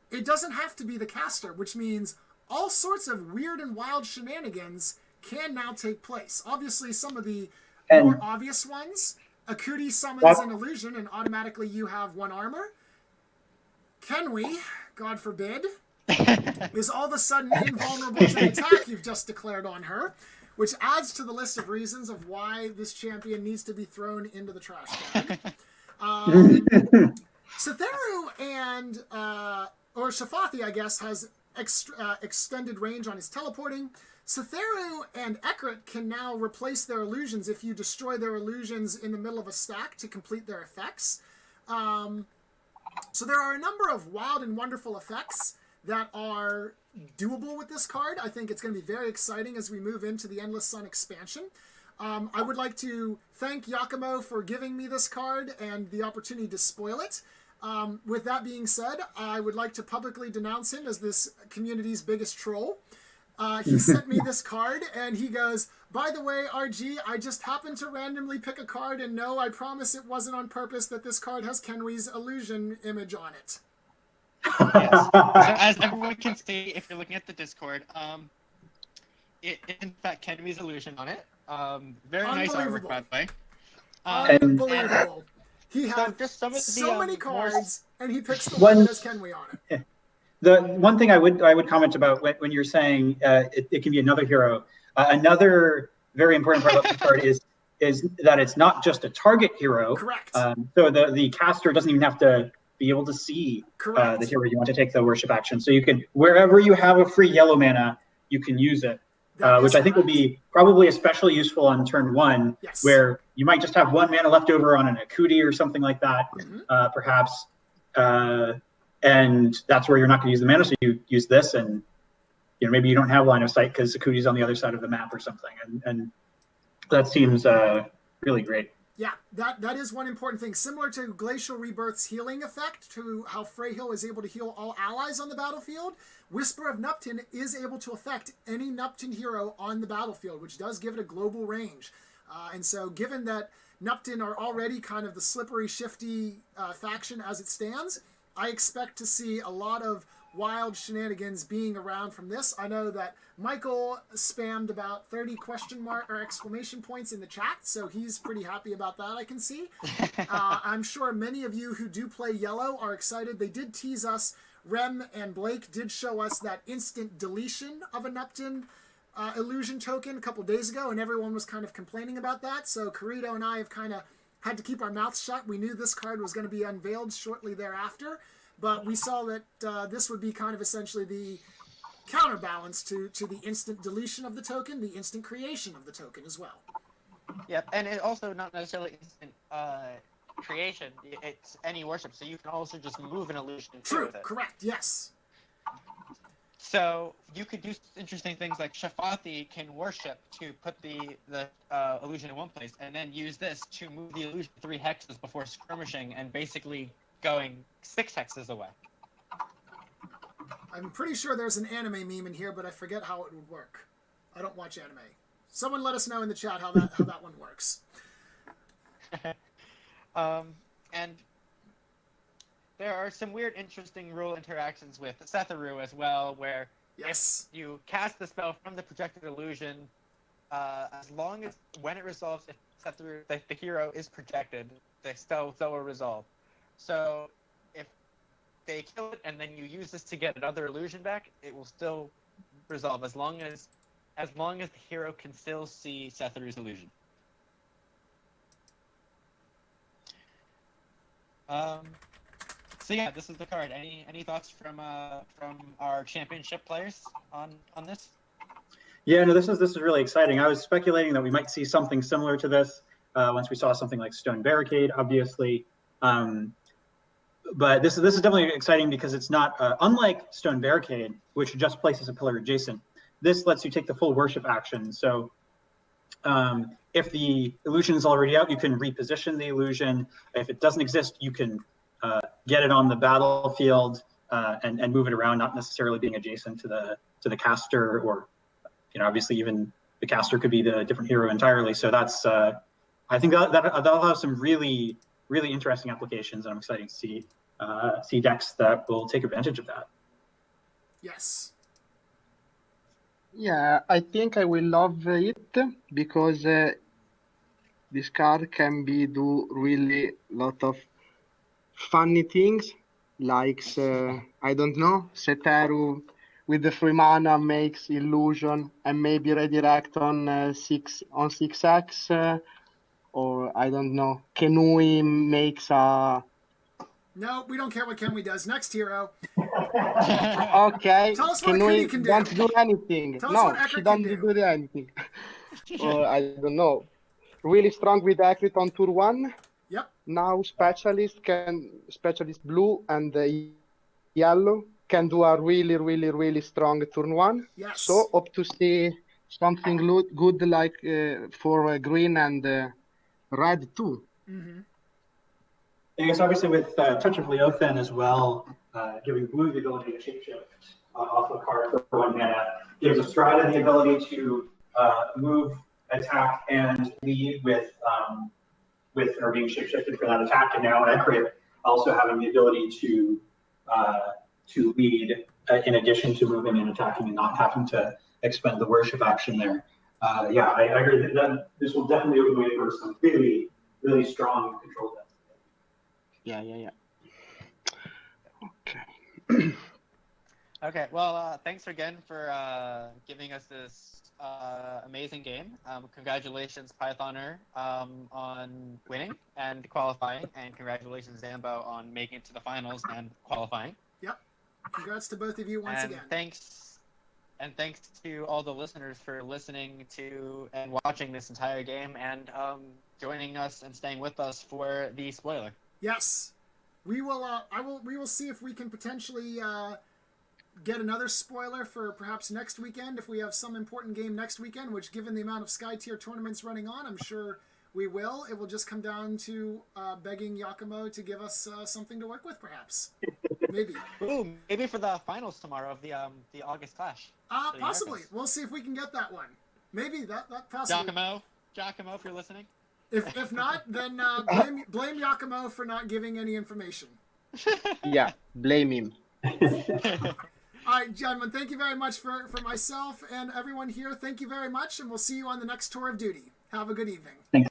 it doesn't have to be the caster, which means all sorts of weird and wild shenanigans can now take place. Obviously, some of the more obvious ones, Akuti summons an illusion and automatically you have 1 armor. Kenwi, God forbid, is all of a sudden invulnerable to the attack you've just declared on her, which adds to the list of reasons of why this champion needs to be thrown into the trash bag. Satheru and, or Shafathi, I guess, has extended range on his teleporting. Satheru and Ekrit can now replace their illusions if you destroy their illusions in the middle of a stack to complete their effects. So there are a number of wild and wonderful effects that are doable with this card. I think it's going to be very exciting as we move into the Endless Sun expansion. I would like to thank Yakumo for giving me this card and the opportunity to spoil it. With that being said, I would like to publicly denounce him as this community's biggest troll. He sent me this card, and he goes, by the way, RG, I just happened to randomly pick a card, and no, I promise it wasn't on purpose that this card has Kenwi's illusion image on it. Yes. So as everyone can see, if you're looking at the Discord, it is in fact Kenwi's illusion on it. Very nice artwork, by the way. Unbelievable. He had just some of so many cards, and he picks the One- one that has Kenwi on it. The one thing I would comment about when you're saying it can be another hero, another very important part about the card is that it's not just a target hero. Correct. So the caster doesn't even have to be able to see the hero you want to take the worship action. So you can, wherever you have a free yellow mana, you can use it, which I think will be probably especially useful on turn 1, Yes. where you might just have 1 mana left over on an Akuti or something like that, perhaps. And that's where you're not going to use the mana, so you use this, and maybe you don't have line of sight because Akuti's on the other side of the map or something, and that seems really great. Yeah, that is one important thing. Similar to Glacial Rebirth's healing effect, to how Freyhill is able to heal all allies on the battlefield, Whisper of Nupton is able to affect any Nupton hero on the battlefield, which does give it a global range. And so given that Nupton are already kind of the slippery, shifty faction as it stands, I expect to see a lot of wild shenanigans being around from this. I know that Michael spammed about 30 question mark or exclamation points in the chat, so he's pretty happy about that, I can see. I'm sure many of you who do play yellow are excited. They did tease us. Rem and Blake did show us that instant deletion of a Nupton illusion token a couple days ago, and everyone was kind of complaining about that. So Carito and I have kind of had to keep our mouths shut. We knew this card was going to be unveiled shortly thereafter, but we saw that this would be kind of essentially the counterbalance to the instant deletion of the token, the instant creation of the token as well. Yep, and it also not necessarily instant creation. It's any worship, so you can also just move an illusion with it. Correct, yes. So you could do interesting things like Shafathi can worship to put the illusion in one place, and then use this to move the illusion 3 hexes before skirmishing and basically going 6 hexes away. I'm pretty sure there's an anime meme in here, but I forget how it would work. I don't watch anime. Someone let us know in the chat how that one works. And there are some weird, interesting rule interactions with Setharu as well, where yes, if you cast the spell from the projected illusion, as long as when it resolves, if Setharu, the hero is projected, the spell will resolve. So if they kill it and then you use this to get another illusion back, it will still resolve as long as the hero can still see Setharu's illusion. So yeah, this is the card. Any thoughts from our championship players on this? Yeah, no, this is really exciting. I was speculating that we might see something similar to this once we saw something like Stone Barricade, obviously. But this is definitely exciting because it's not unlike Stone Barricade, which just places a pillar adjacent. This lets you take the full worship action. So if the illusion is already out, you can reposition the illusion. If it doesn't exist, you can get it on the battlefield and move it around, not necessarily being adjacent to the caster, or obviously even the caster could be the different hero entirely. So that's I think that'll have some really interesting applications, and I'm excited to see decks that will take advantage of that. Yes. Yeah, I think I will love it because this card can do really lot of funny things, like I don't know, Setharu with the free mana makes illusion and maybe redirect on 6x, or I don't know, Kenui makes a. No, we don't care what Kenwi does. Next hero. Okay. Tell us what Akuti can do. Don't do anything. Tell us No, what she Ekrit don't can do anything. Or I don't know. Really strong with Ekrit on turn 1. Yep. Now specialist blue and yellow can do a really strong turn 1. Yes. So hope to see something good like for green and red too. Mm-hmm. I guess obviously with Touch of Leothan as well, giving blue the ability to shapeshift off a card for 1 mana, gives Estrada the ability to move, attack, and lead with or being shapeshifted for that attack, and now Ekrit also having the ability to lead in addition to moving and attacking and not having to expend the worship action there. Yeah, I agree that this will definitely open the way for some really, really strong control decks. Yeah. Okay. Okay, well, thanks again for giving us this amazing game. Congratulations, Pythoner, on winning and qualifying, and congratulations, Zambho, on making it to the finals and qualifying. Yep. Congrats to both of you once again. Thanks to all the listeners for listening to and watching this entire game and joining us and staying with us for the spoiler. Yes, we will. We will see if we can potentially get another spoiler for perhaps next weekend if we have some important game next weekend. Which, given the amount of Sky Tier tournaments running on, I'm sure we will. It will just come down to begging Yakumo to give us something to work with, perhaps. Maybe. Ooh, maybe for the finals tomorrow of the August Clash. Possibly. We'll see if we can get that one. Maybe that possibly. Giacomo, if you're listening. If not, then blame Yakumo for not giving any information. Yeah, blame him. All right, gentlemen, thank you very much for myself and everyone here. Thank you very much, and we'll see you on the next tour of duty. Have a good evening. Thanks.